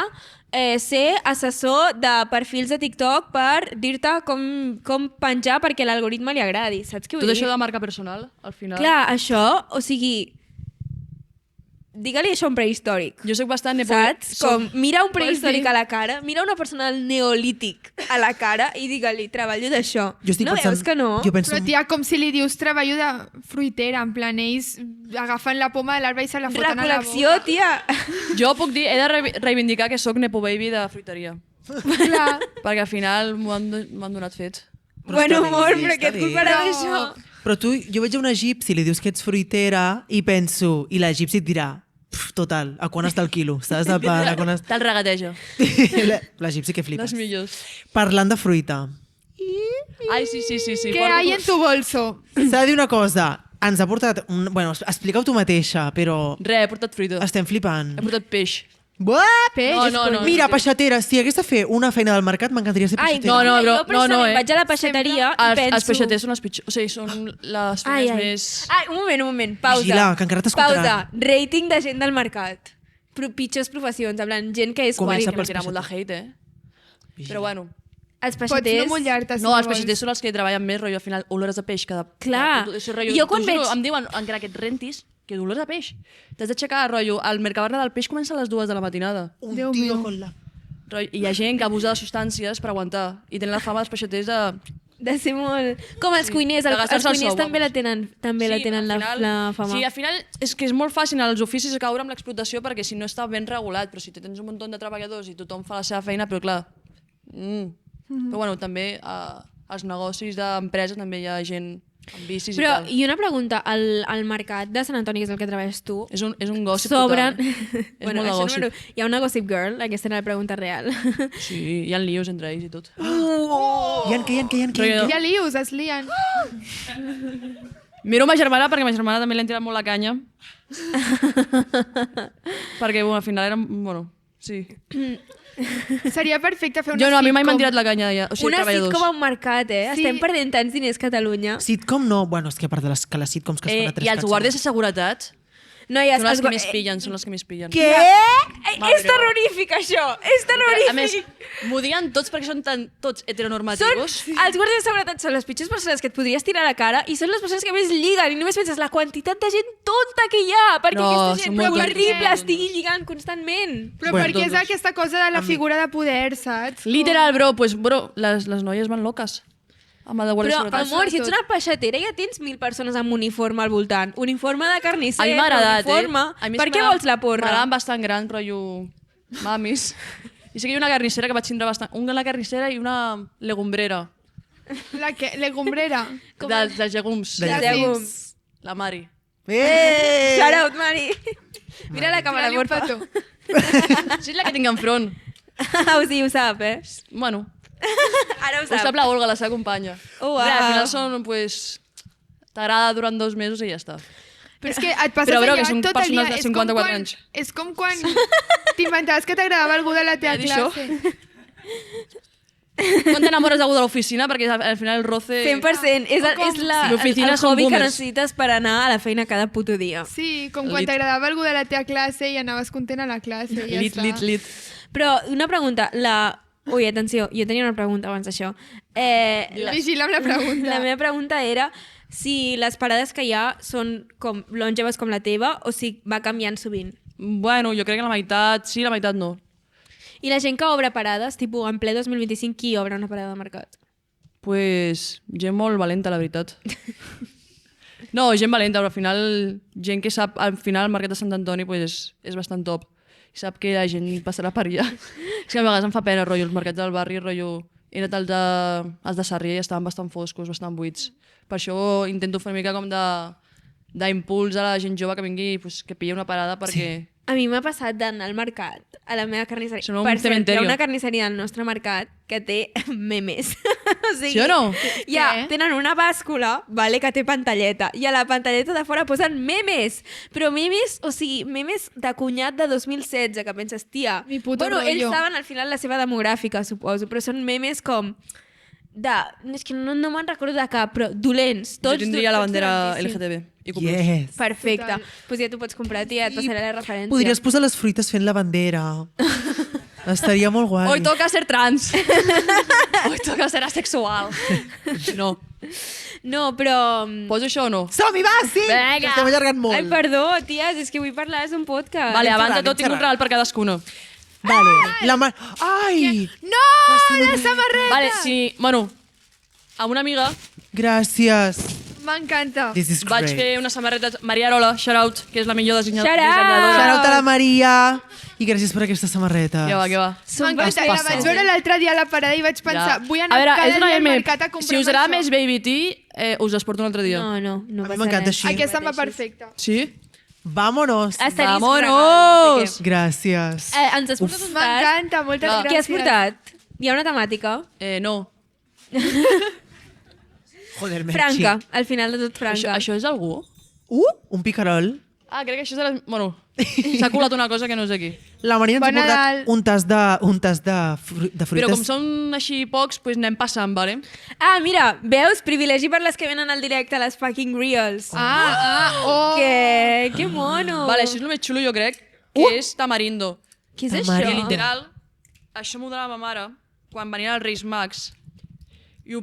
ser assessor de perfils de TikTok per dir-te com penjar perquè l'algoritme li agradi. Saps què vull Tot dir? això de marca personal, al final. Clar, això, o sigui... Digue-li això a un prehistòric. Jo soc bastant Saps? Com, mira un Vols prehistòric dir? a la cara, mira una persona del neolític a la cara i digue-li, treballo d'això. Jo estic No pensant, veus que no? Jo penso, Però tia, com si li dius treballo de fruitera, en plan, ells agafen la poma de l'arbre i se la foten a la Recol·lecció, boca. tia. Jo puc dir, he de reivindicar que sóc Nepo Baby de fruiteria. Clar. Perquè al final m'han donat fets. Però Bueno, està bé, amor, però està què et bé. culparà Però- d'això? Però tu, jo veig un egipci, li dius que ets fruitera i penso, i l'egipci et dirà, total, a quan està el quilo? Saps? A quan està... Te'l regateja. L'egipci que flipes. Les millors. Parlant de fruita, Ai, sí. ¿Qué hay en tu bolso? s'ha de dir una cosa, ens ha portat... Bueno, explica-ho tu mateixa, però Re, he portat fruita. estem flipant. He portat peix. What? Peix? No. Mira, peixatera, si hagués de fer una feina del mercat, m'encantaria ser Ai, peixatera. No, jo però- personalment no, vaig a la peixateria i penso... Els peixaters són els pitjors. O sigui, són les feines més... Ai, un moment, pausa. Vigila, que encara t'escoltaran. Pausa, rating de gent del mercat. Pitjors professions, en plan, gent que és Comença quali. pels Que tenen molt de hate, eh? Però bueno, Els Pots peixaters... no mullar-te si No, els vols. peixaters són els que treballen més, rotllo, al final, olores de peix. Clar. Jo quan veig- Em diuen, encara que et rentis, que olors de peix. T'has d'aixecar, rotllo, el Mercabarna del peix comença a les 2 de la matinada. Un Déu tio meu. con la... Rotllo, i hi ha gent que abusa de substàncies per aguantar. I tenen la fama dels peixaters De ser molt... Com els cuiners, de els gastar-se el cuiners sou, també la vamos. tenen, també la tenen al la fama. Sí, al final és que és molt fàcil als oficis caure amb l'explotació perquè si no està ben regulat, però si tens un munt de treballadors i tothom fa la seva feina, però clar... Però bueno, també als negocis d'empreses també hi ha gent amb vicis Però, i tal. i una pregunta, al mercat de Sant Antoni, que és el que treballes tu, És un gossip sobren... total. És molt de això gossip. hi ha una gossip girl, aquesta era la pregunta real. Sí, hi ha lios entre ells i tot. Hi ha Rotllo- Hi ha lius, es lien. Miro ma germana perquè ma germana també li han tirat molt la canya. Perquè, bueno, al final era... Bueno, sí. Seria perfecte fer una Jo no, a mi mai m'han sitcom. tirat la canya, ja. O sigui, Una treballadors. sitcom a un mercat, eh? Sí. Estem perdent tants diners a Catalunya. Sitcom no, bueno, és que a part de que les sitcoms que es fan a 3 I els guàrdies de seguretat Noies, són els els que més pillen, són els que més pillen. Què? És terrorífic, això! És A més, terrorífic! m'ho diuen tots perquè són tots Són, heteronormativos. els guàrdies de seguretat són les pitjors persones que et podries tirar a la cara i són les persones que més lliguen i només penses la quantitat de gent tonta que hi ha perquè No, aquesta són gent molt horrible tontos. estigui lligant constantment. Però Bueno, perquè és doncs. aquesta cosa de la figura de poder, saps? Literal, bro, pues, bro, les noies van loques amb el de guàrdia Però, de seguretat. amor, si ets una peixatera ja tens 1.000 persones amb uniforme al voltant. Uniforme de carnisser, A mi m'ha agradat, uniforme... A mi Per què vols la porra? M'agraden bastant gran, rotllo mamis. I sí que hi ha una carnissera que vaig tindre bastant... Una carnissera i una legumbrera. La que, legumbrera. Dels llegums. De De llegums. La Mari. Shout out, Mari. Mira la càmera, Tira-li un porfa. petó. Sí, és la que tinc enfront. Sí, ho sap, eh? Bueno, Ara ho ho sap sap. la Olga, la seva companya. Oh, wow. Res, al final són, pues... T'agrada durant 2 mesos i ja està. Però és que et passes Però, bro, allà que són tot el dia. persones de És com 54 quan- anys. És com quan t'inventaves que t'agradava algú de la teva Ja he dit això. classe. Quan t'enamores d'algú de l'oficina? Perquè al final el roce... 100%. És L'oficina el són hobby que boomers. necessites per anar a la feina cada puto dia. Sí, com quan Lit. t'agradava algú de la teva classe i anaves content a la classe. I ja Lit, està. lit. Però una pregunta, Ui, atenció, jo tenia una pregunta abans d'això. Vigila amb la pregunta. La meva pregunta era si les parades que hi ha són com longeves com la teva o si va canviant sovint. Bueno, jo crec que la meitat sí, la meitat no. I la gent que obre parades, tipus en ple 2025, qui obre una parada de mercat? Pues gent molt valenta, la veritat. No, gent valenta, però al final gent que sap, al final el mercat de Sant Antoni pues, és bastant top. I sap que la gent passarà per allà. És que a vegades em fa pena, rotllo, els mercats del barri, rotllo, he anat els de Sarrià i estaven bastant foscos, bastant buits. Per això intento fer una mica com d'impuls a la gent jove que vingui, pues, que pilli una parada perquè... Sí. A mi m'ha passat d'anar al mercat, a la meva carnisseria. Sona un Per cert, hi cementerio. ha una carnisseria al nostre mercat que té memes. O sigui, Sí o no? Ja, Què? tenen una bàscula, vale, que té pantalleta, i a la pantalleta de fora posen memes. Però memes, o sigui, memes de cunyat de 2016, que penses, tia... Mi puto bueno, ells rotllo. saben al final la seva demogràfica, suposo, però són memes com... És que no me'n recordo de cap, però dolents. Jo Tots tindria la bandera dolentíssims. LGTB. I com Yes. Perfecte. Total. Doncs pues ja t'ho pots comprar, tia, et passaré la referència. Podries posar les fruites fent la bandera. Estaria molt guai. Hoy toca ser trans. Hoy toca ser asexual. No. No, però... Poso això o no? Som-hi, va, sí! Que estem allargant molt. Ai, perdó, ties, és que vull parlar, és un podcast. Vale, abans de xerrant, tot tinc un xerrant. regal per cadascuna. Vale. La mà... Ai! No, la samarreta! Vale, sí, bueno, amb una amiga Gràcies. M'encanta. This is vaig great. fer una samarreta... Maria Arola, shout out, que és la millor Shout out! dissenyadora. Shout out a la Maria. I gràcies per aquesta samarreta. Què va, què va? M'encanta. La vaig veure l'altre dia a la parada i vaig pensar, vull anar a veure, cada és una dia al M. mercat a comprar Si us agrada això. més Baby Tea, us les porto un altre dia. No, A mi passa m'encanta res. així. Aquesta em va perfecta. Sí? Vámonos. Asterisc Vámonos! regal, no sé Gràcies. què. Ens has portat un tas. M'encanta, moltes Clar. gràcies. Què has portat? Hi ha una temàtica? No. Joder, Merchi. Franca, al final de tot franca. Això és algú? Un picarol. Ah, crec que això és de les... Bueno, s'ha colat una cosa que no és aquí. La Maria ens ha Bon Nadal. portat un tas de fruites. Però com són així pocs, pues anem passant, vale? Ah, mira, veus? Privilegi per les que venen al directe a les fucking reels. Oh. Que mono. Vale, això és el més xulo, jo crec, que és tamarindo. Què és Tamarindo. això? Literal, això m'ho donava ma mare quan venien els Reis Mags i ho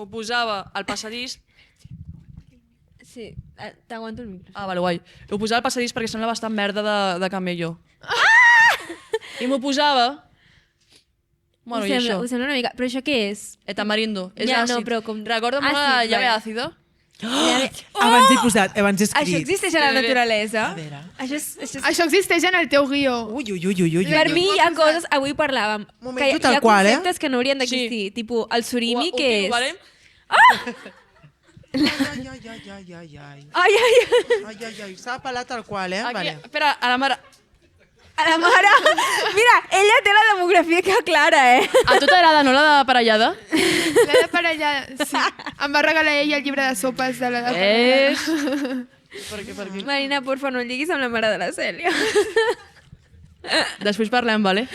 posava al passadís. Sí, t'aguanto el micro. Ah, vale, guai. Ho posava al passadís perquè sembla bastant merda de camello. I m'ho posava... Bueno, i això. Ho sembla una mica... Però això què és? Tamarindo. És Ja, àcid. no, però com- Recorda molt àcid, la llave vale. àcida? Abans he posat, abans he escrit. Això existeix a la naturalesa? A veure. Això existeix en el teu guió. Ui, ui, ui, ui, ui. Per mi hi ha coses... Avui parlàvem. Momento Que tal hi ha qual, conceptes que no haurien d'existir. Tipus, el surimi, què és? Vale? Ai, ai, ai, ai, ai, ai. Ai, ai, ai. Ai, ai, ai, s'ha pelat tal qual, Aquí, Vale. espera, a la mare... A la mare... Mira, ella té la demografia que clara, A tu t'agrada, no, la de parellada? La de parellada, sí. Em va regalar ella el llibre de sopes de la de És... Per què? Marina, porfa, no el lliguis amb la mare de la Cèlia. Després parlem, vale?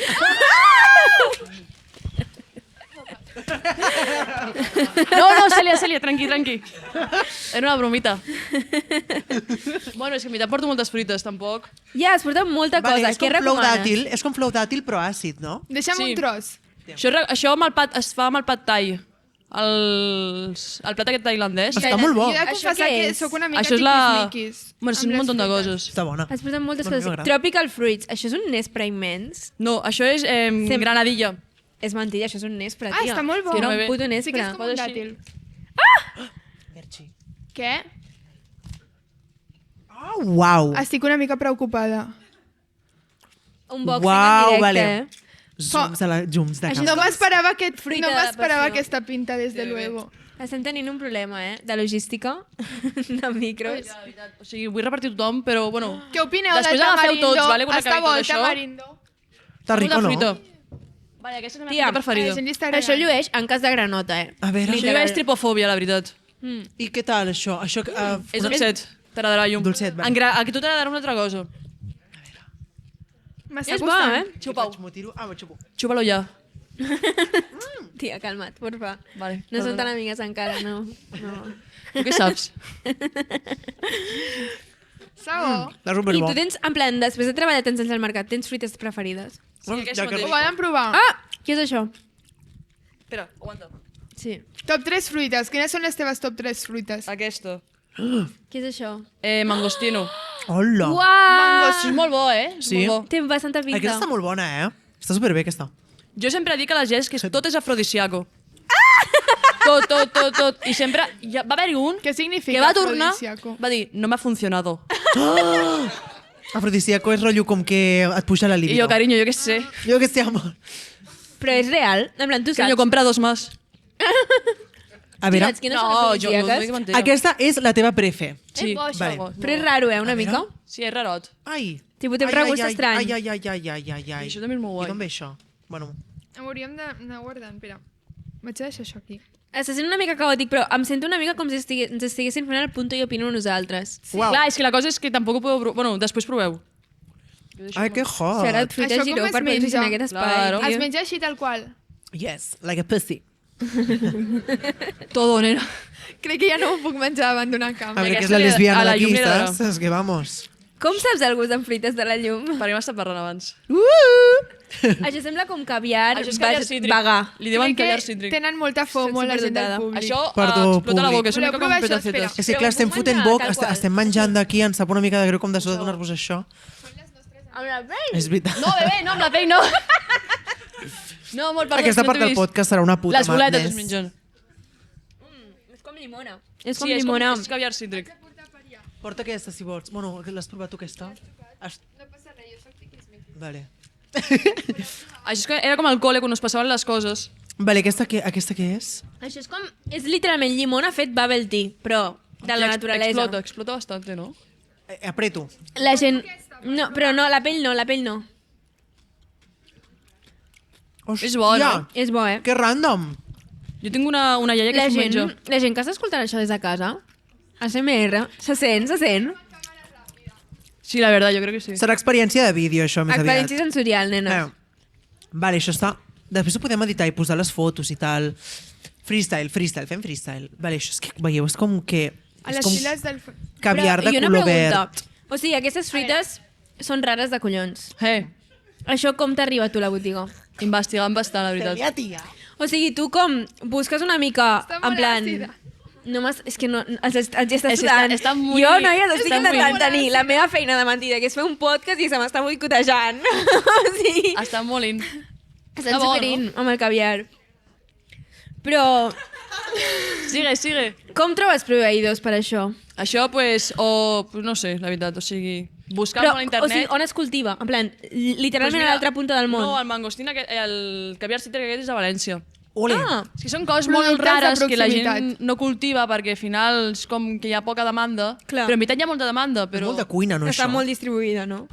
No, Cèlia, tranqui. Era una bromita. Bueno, és que en veritat porto moltes fruites, tampoc. Ja, has portat molta cosa. és Què com flow recomanes? dàtil, és com flow dàtil però àcid, no? Deixa'm Sí. un tros. Això amb el es fa amb el pad thai. El plat aquest tailandès. Està molt bo. Jo he de Això confessar què que és? sóc una mica Això és la... tiquismiquis. Bueno, són amb un les munt de fruites. coses. Està bona. Has posat moltes Bueno, a mi coses. m'agrada. Tropical Fruits. Això és un nespre immens? No, això és granadilla. És mentida, això és un nespre, Ah, tia. està molt bo. Sí, no, Un bé. puto Sí nespre. que és com un Pot així. dàtil. Merchi. Què? Oh, uau. Estic una mica preocupada. Un boxing Uau, en directe, vale. Zooms de Això camp. No m'esperava fruita no de m'esperava passió. aquesta pinta, des de luego. Estem tenint un problema, de logística, de micros. O sigui, vull repartir tothom, però, bueno... Què opineu Després de agafeu tamarindo? tots, vale, quan Està acabi bo tot el això. tamarindo. Està rico, no? Fruita. Vale, aquesta és la meva Tia, fruita preferida. gent està Però això agregant. llueix en cas de granota, A veure, Això és tripofòbia, la veritat. i què tal això? Això És dolcet. T'agradarà llum. Dolcet, vale. A tu t'agradarà una altra cosa. M'està És bo, costant. Xupa-ho. M'ho tiro. Ah, m'ho xupo. Xupa-lo ja. Tia, calma't, porfa. Vale. No són perdona. tan amigues encara, no. Tu què saps? Està bo. Està I superbo. tu tens, en plan, després de treballar tens al mercat, tens fruites preferides? Sí, aquesta Ja que- mateixa. Ho volen provar. Ah! Què és això? Espera, aguanta. Sí. Top 3 fruites. Quines són les teves top 3 fruites? Aquesta. Què és això? Mangostino. Hola. Uau! És molt bo, És Sí. molt bo. Té bastanta pinta. Aquesta està molt bona, Està superbé, aquesta. Jo sempre dic a la Jess que tot és afrodisíaco. Tot. I sempre... Va haver-hi un Què significa que va tornar, afrodisíaco? va dir, no m'ha funcionado. Afrodisíaco és rotllo com que et puja la I libido. jo, carinyo, jo què sé. Jo que sé, amor. Però és real? En plan, tu saps? Carinyo, compra dos més. A veure, saps quines són No, les jo no afrodisíaques? dic mentida. aquesta és la teva prefe. Sí, És bo, això. vale. Però és raro, una mica. Sí, és rarot. Ai. Tipo, té un regust estrany. Ai. I això també és molt guai. I d'on ve això? Bueno, Hauríem d'anar guardant. Espera. Vaig a deixar això aquí. Se sent una mica caòtic, però em sento una mica com si ens estiguessin fent el punto i opino nosaltres. Sí. Uau. Clar, és que la cosa és que tampoc ho podeu... Bueno, després proveu. ai, que hot. Serà fruita Això com giró es per posar-se en menja? aquest espai. Claro. tio. Es menja així tal qual. Yes, like a pussy. Todo, nena. Crec que ja no ho puc menjar davant d'una cama. A veure, que és aquesta la li- lesbiana a la d'aquí, llum li agradarà. saps? És que vamos. Com saps el gust en fruites de la llum? Per mi m'està parlant abans. Això sembla com caviar Això és caviar cítric. vegà. Li diuen Crec caviar que cítric. tenen molta fomo la gent del superdotada. públic. Això Perdó, explota la públic. boca, és una Voleu mica com provar això? petacetes. Espera. És que Però clar, ho estem puc fotent menjar, boc, tal qual. estem menjant d'aquí, ens sap una mica de greu com de sota donar-vos això. Amb la pell. És veritat. No, bebé, no, amb la pell no. No, amor, perdó. Aquesta no part t'he del vist. podcast serà una puta Les boletes madness. es mengen. És com llimona. És com Sí, llimona. és caviar cítric. Porta aquesta, si vols. Bueno, l'has provat tu, aquesta? No passa res, jo soc tiquismiquis. Vale. Això és que era com al col·le, quan us passaven les coses. Vale, aquesta què és? Això és com... És literalment llimona fet bubble tea, però de la naturalesa. Explota bastant, no? Apreto. La gent... No, però no, la pell no, la pell no. Hòstia, És bo, no? És bo, Que random. Jo tinc una iaia que La s'ho gent, menja. la gent que està escoltant això des de casa, ASMR, se sent, se sent. Sí, la veritat, jo crec que sí. Serà experiència de vídeo, això, més aviat. Experiència sensorial, nena. Vale, això està... Després ho podem editar i posar les fotos i tal. Freestyle, fem freestyle. Vale, això és que, veieu, és com que... A És les com files del... caviar de i una color pregunta. verd. O sigui, aquestes fruites són rares de collons. Això com t'arriba a tu la botiga? Investigant bastant, la veritat. Celia, tia. O sigui, tu com busques una mica, Està en molt plan... àcida. No és que no, els estàs És que sudant. està muy- Jo, noies, estic està muy- intentant tenir la meva feina de mentida, que és fer un podcast i se m'està boicotejant. O sigui, Està molt in. estan bo, superint amb el caviar. Però Sigue. com trobes proveïdors per això? Això, pues, no sé, la veritat, o sigui, buscar Però, a o internet... sigui, on es cultiva? En plan, literalment mira, a l'altra punta del món. No, el mangostín, el caviar cítric aquest és a València. Ole. Ah, És que són coses molt Productes de rares que la proximitat. gent no cultiva perquè al final és com que hi ha poca demanda. Clar. Però en veritat hi ha molta demanda. És Però... molt de cuina, no, està això? molt distribuïda, no?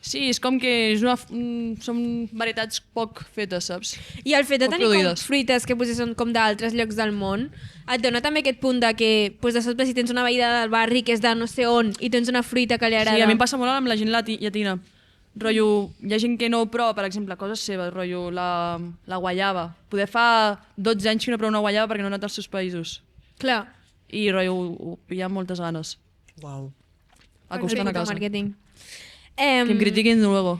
Sí, és com que és són varietats poc fetes, saps? I el fet de Poc tenir com produïdes. fruites que potser són com d'altres llocs del món, et dona també aquest punt de que pues, de sobte si tens una veïda del barri que és de no sé on i tens una fruita que li agrada... Sí, a mi em passa molt amb la gent llatina. Rotllo, hi ha gent que no prova, per exemple, coses seves, rotllo, la guaiava. Poder fa 12 anys que no prova una guaiava perquè no ha anat als seus països. Clar, I, rotllo, hi ha moltes ganes. Uau. Acostant a casa. Marketing. Que em critiquin luego.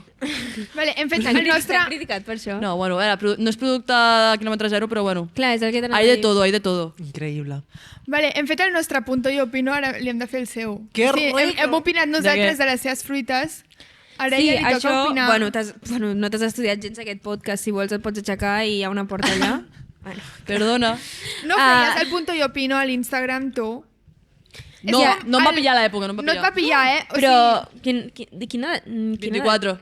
Vale, hem fet el nostre... T'han criticat per això? No, bueno, a veure, no és producte de quilòmetre zero, però bueno. Clar, és el que t'han Hay de todo, hay de todo. Increïble. Vale, hem fet el nostre punto i opino, ara li hem de fer el seu. Que sí, rico! hem opinat De nosaltres què? de les seves fruites. Ara Sí, ella li toca això, opinar. bueno, no t'has estudiat gens aquest podcast, si vols et pots aixecar i hi ha una porta allà. Bueno. Perdona. No feies el punto i opino a l'Instagram, tu. No, que no em va el- pillar l'època, no em va No et pillar. va pillar, eh? O Però, sigui, quina 24.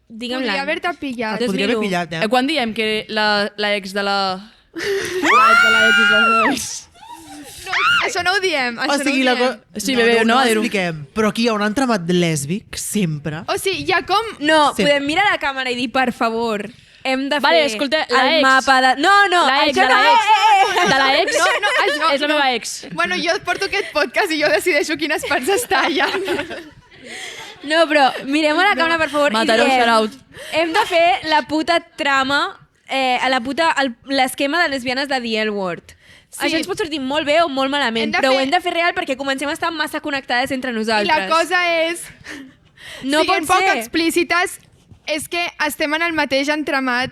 Digue'm podria l'any. haver-te pillat. Dos Podria haver 2001. pillat, eh? Quan diem que la ex de la... la ex. Això no ho diem, O això sigui, no la ho diem. Sí, bebé, no, ho a dir-ho. expliquem. Però aquí hi haurà un tramat lèsbic, sempre. O sigui, hi ha com... No, Sí. podem mirar a la càmera i dir, per favor, hem de fer Vale, escolta, la el ex. mapa de... No, La ex, això de no, la ex. De la ex No, no, és la meva ex. Bueno, jo porto aquest podcast i jo decideixo quines parts es tallen. No, però mirem a la càmera, per favor, Mataró, i diem, shout out. hem de fer la puta trama, l'esquema de lesbianes de The L-Word. Sí. Això ens pot sortir molt bé o molt malament, Hem de però ho fer- hem de fer real perquè comencem a estar massa connectades entre I nosaltres. la cosa és... No siguent pot poc ser. explícites, és que estem en el mateix entramat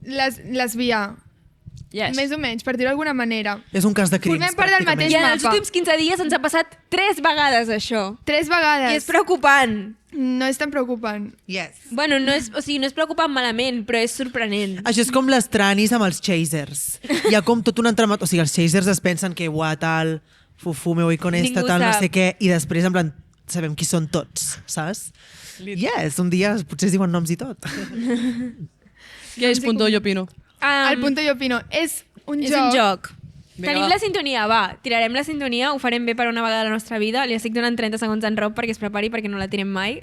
lesbià. Yes. Més o menys, per dir-ho d'alguna manera. És un cas de crims, Formem part del pràcticament. I en els mapa. últims 15 dies ens ha passat 3 vegades això. 3 vegades. I és preocupant. No és tan preocupant. Yes. Bueno, no és preocupant malament, però és sorprenent. Això és com les tranis amb els chasers. Hi ha com tot un entramat... O sigui, els chasers es pensen que, uah, tal, fufu, me voy con esta, Ningú tal, no sap. sé què, i després, en plan, sabem qui són tots, saps? Yes, un dia potser es diuen noms i tot. Què és punto yo opino? El punto i opino. És un és joc. un joc. Vinga, Tenim va. la sintonia, va. Tirarem la sintonia, ho farem bé per una vegada a la nostra vida. Li estic donant 30 segons en Rob perquè es prepari perquè no la tirem mai.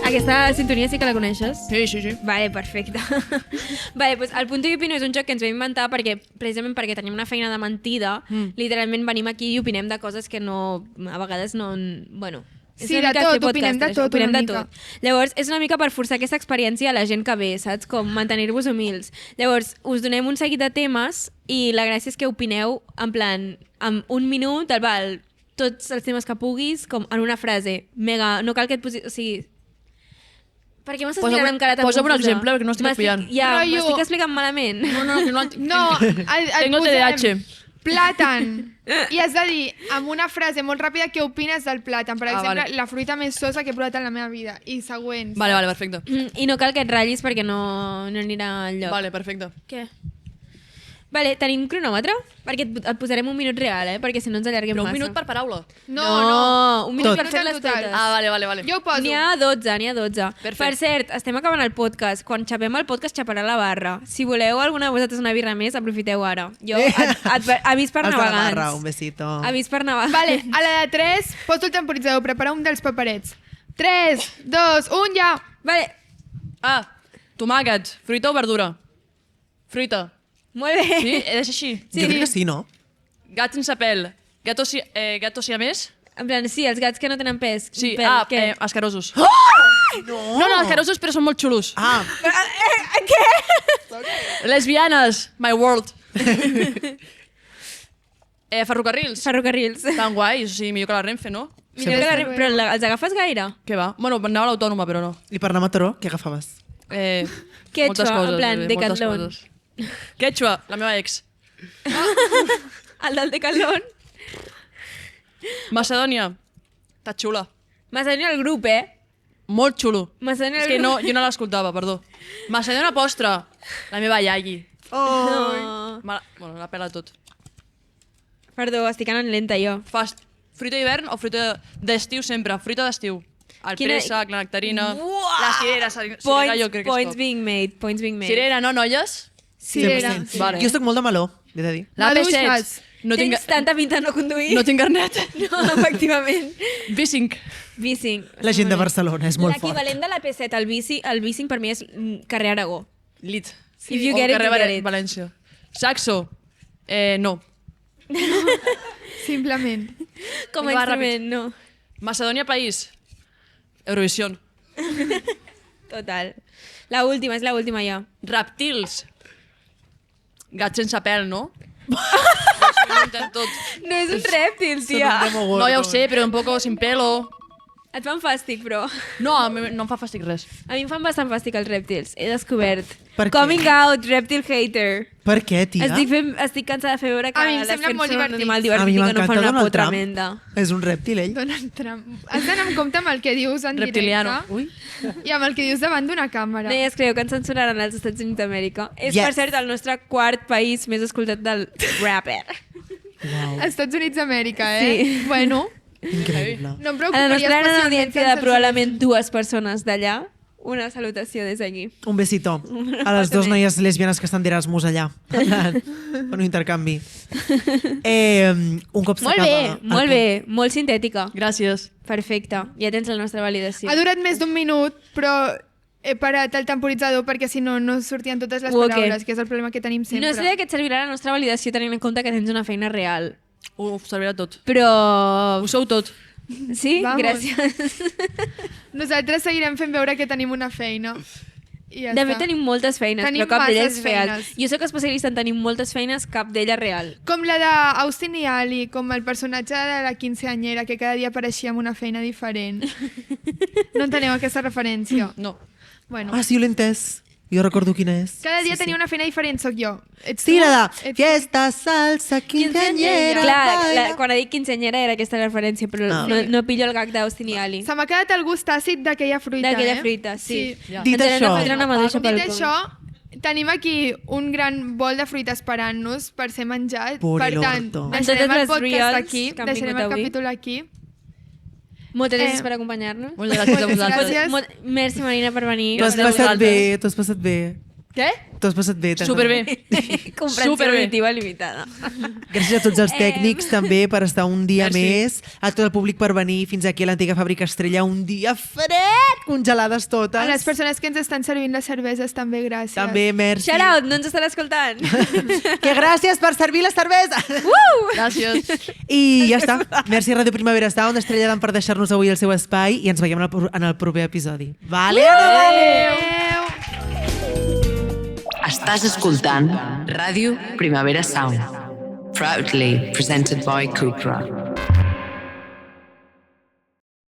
Aquesta sintonia sí que la coneixes? Sí, sí, sí. Vale, perfecte. Vale, pues el Punto i Opino és un joc que ens vam inventar perquè, precisament perquè tenim una feina de mentida, literalment venim aquí i opinem de coses que no, a vegades no... Bueno, és Sí, una de mica tot, fer opinem de podcasters, tot opinem una de mica. tot. Llavors, és una mica per forçar aquesta experiència a la gent que ve, saps? Com mantenir-vos humils. Llavors, us donem un seguit de temes i la gràcia és que opineu en plan, en un minut, val, tots els temes que puguis, com en una frase. Mega, no cal que et posis... O sigui, per què m'estàs mirant amb cara tan Posa'm un confusa? exemple, perquè no estic pillant. Ja, Rotllo- m'estic explicant malament. No, que no... No, el Tengo posem TDAH. Plàtan. I has de dir, amb una frase molt ràpida, què opines del plàtan. Per exemple, vale. la fruita més sosa que he provat en la meva vida. I següents. Vale, vale, perfecte. I no cal que et ratllis perquè no anirà enlloc. Vale, perfecte. Què? Vale, tenim cronòmetre? Perquè et posarem un minut real, perquè si no ens allarguem Però un massa. minut per paraula. No, no. un minut Tot. per fer-les Total. totes. Ah, vale, vale, vale. Jo ho poso. N'hi ha 12, n'hi ha 12. Perfecte. Per cert, estem acabant el podcast. Quan xapem el podcast, xaparà la barra. Si voleu alguna de vosaltres una birra més, aprofiteu ara. Jo, avís per Els de la navegants. barra, un besito. Avís per navegants. Vale, a la de 3, poso el temporitzador. Prepara un dels paperets. 3, 2, 1, ja. Vale, Ah, tomàquets. Fruita o verdura? Fruita. molt bé. Sí? És així. Jo crec que sí, no? Gat sense pèl. Gato siamès? En plan, sí, els gats que no tenen pes. Sí, Pèl, què? asquerosos. No, asquerosos, però són molt xulos. Ah, Lesbianes, my world. Ferrocarrils. Ferrocarrils. Tan guais, o sigui, millor que la Renfe, no? Millor que però els agafes gaire? Què va? Bueno, anava a l'autònoma, però no. I per anar a Mataró, què agafaves? Quechua, moltes coses, en plan, moltes Decathlon. coses. Quechua, la meva ex. El del Decathlon. Macedònia, està xula. Macedònia el grup, Molt xulo. Macedònia És el que grup. no, jo no l'escoltava, perdó. Macedònia postre, la meva iai. No. Bueno, la pela tot. Perdó, estic anant lenta jo. Fas fruita d'hivern o fruita d'estiu sempre? Fruita d'estiu. El Quina- préssec, la nectarina, Uah! la cirera, cirera Points, jo crec que és points top. being made, points being made. Cirera, no, noies? Cirera. 100%. Vale. Jo estic molt de meló, he de dir. La Maduixes. P7. No tinc, Tens tanta pinta de no conduir? no tinc carnet. No, efectivament. B5. B5. La gent de Barcelona és molt fort. L'equivalent de la P7 al B5 per mi és carrer Aragó. Lit. If you O get it, carrer you get it. València. Saxo. No. Simplement. Com a Va, instrument, no. Macedònia país. Eurovisió. Total. La última, és la última ja. Reptils. Gat sense pèl, no? Tot. No és un rèptil, tia. No, ja ho sé, però un poco sin pelo. Et fan fàstic, però. No, a mi no em fa fàstic res. A mi em fan bastant fàstic els rèptils. He descobert. Per què? Coming out, reptil hater. Per què, tia? Estic cansada de fer veure que A mi em les sembla serps molt són un divertit. animal A mi divertit i que no m'encanta fan una Donald por Trump. tremenda. És un rèptil, ell. Donald Trump. Has d'anar amb compte amb el que dius en Reptiliano. directe Ui. i amb el que dius davant d'una càmera. No, ja es creu que ens censuraran als Estats Units d'Amèrica. És, Yes. per cert, el nostre quart país més escoltat del rapper. Estats Units d'Amèrica, Sí. Bueno, Increïble. no em A la preocuparia nostra gran especialment audiència que de ens probablement 2 persones d'allà, una salutació des d'aquí. Un besito a les dues noies lesbianes que estan d'Erasmus allà. En un intercanvi. Un cop Molt s'acaba... bé, el molt punt. bé, molt sintètica. Gràcies. Perfecte, ja tens la nostra validació. Ha durat més d'un minut, però he parat el temporitzador perquè si no, no sortien totes les Ok. paraules, que és el problema que tenim sempre. No sé de què et servirà la nostra validació tenint en compte que tens una feina real. Ho servirà tot. Però... Ho sou tot. Sí? Vamos. Gràcies. Nosaltres seguirem fent veure que tenim una feina. I ja De està. fet, tenim moltes feines, Tenim però cap d'elles masses és real. feines. Jo sóc especialista en tenir moltes feines, cap d'ella real. Com la d'Austin i Ali, com el personatge de la quinceanyera, que cada dia apareixia amb una feina diferent. No enteneu aquesta referència. No. Bueno, Ah, sí, l'he entès. Jo recordo quina és. cada dia tenia una feina diferent, sóc jo. Ets Sí, tu, la de ets- fiesta, salsa, quinceañera. Clar, baila. quan he dit quinceanyera era aquesta referència, però Ah. no pillo el gag d'Austin i Ali. Se m'ha quedat el gust àcid d'aquella fruita, D'aquella fruita, sí. Ja. Dit Ens hem de això- fotre una maduixa pel Dit això, tenim aquí un gran bol de fruita esperant-nos per ser menjat. Por Per el tant, orto. deixarem Amb totes el les podcast reels aquí, que han deixarem vingut el avui. capítol aquí. Moltes gràcies per acompanyar-nos. Moltes gràcies a Moltes vosaltres. gràcies. Merci, Marina, per venir. T'ho has Gràcies a passat vosaltres. bé, t'ho has passat bé. Què? T'ho has passat bé. t'has Superbé. Comprensió Superbé. auditiva limitada. Gràcies a tots els tècnics també per estar un dia Merci. més, a tot el públic per venir fins aquí a l'antiga fàbrica Estrella, un dia fred, congelades totes. A les persones que ens estan servint les cerveses també gràcies. També, merci. Shout out, no ens estan escoltant. Que gràcies per servir les cerveses. Gràcies. I ja està. Merci a Ràdio Primavera Sound, Estrella d'Am, per deixar-nos avui el seu espai i ens veiem en el proper episodi. Vale? Adéu! Estàs escoltant Ràdio Primavera Sound. Proudly presented by Cupra.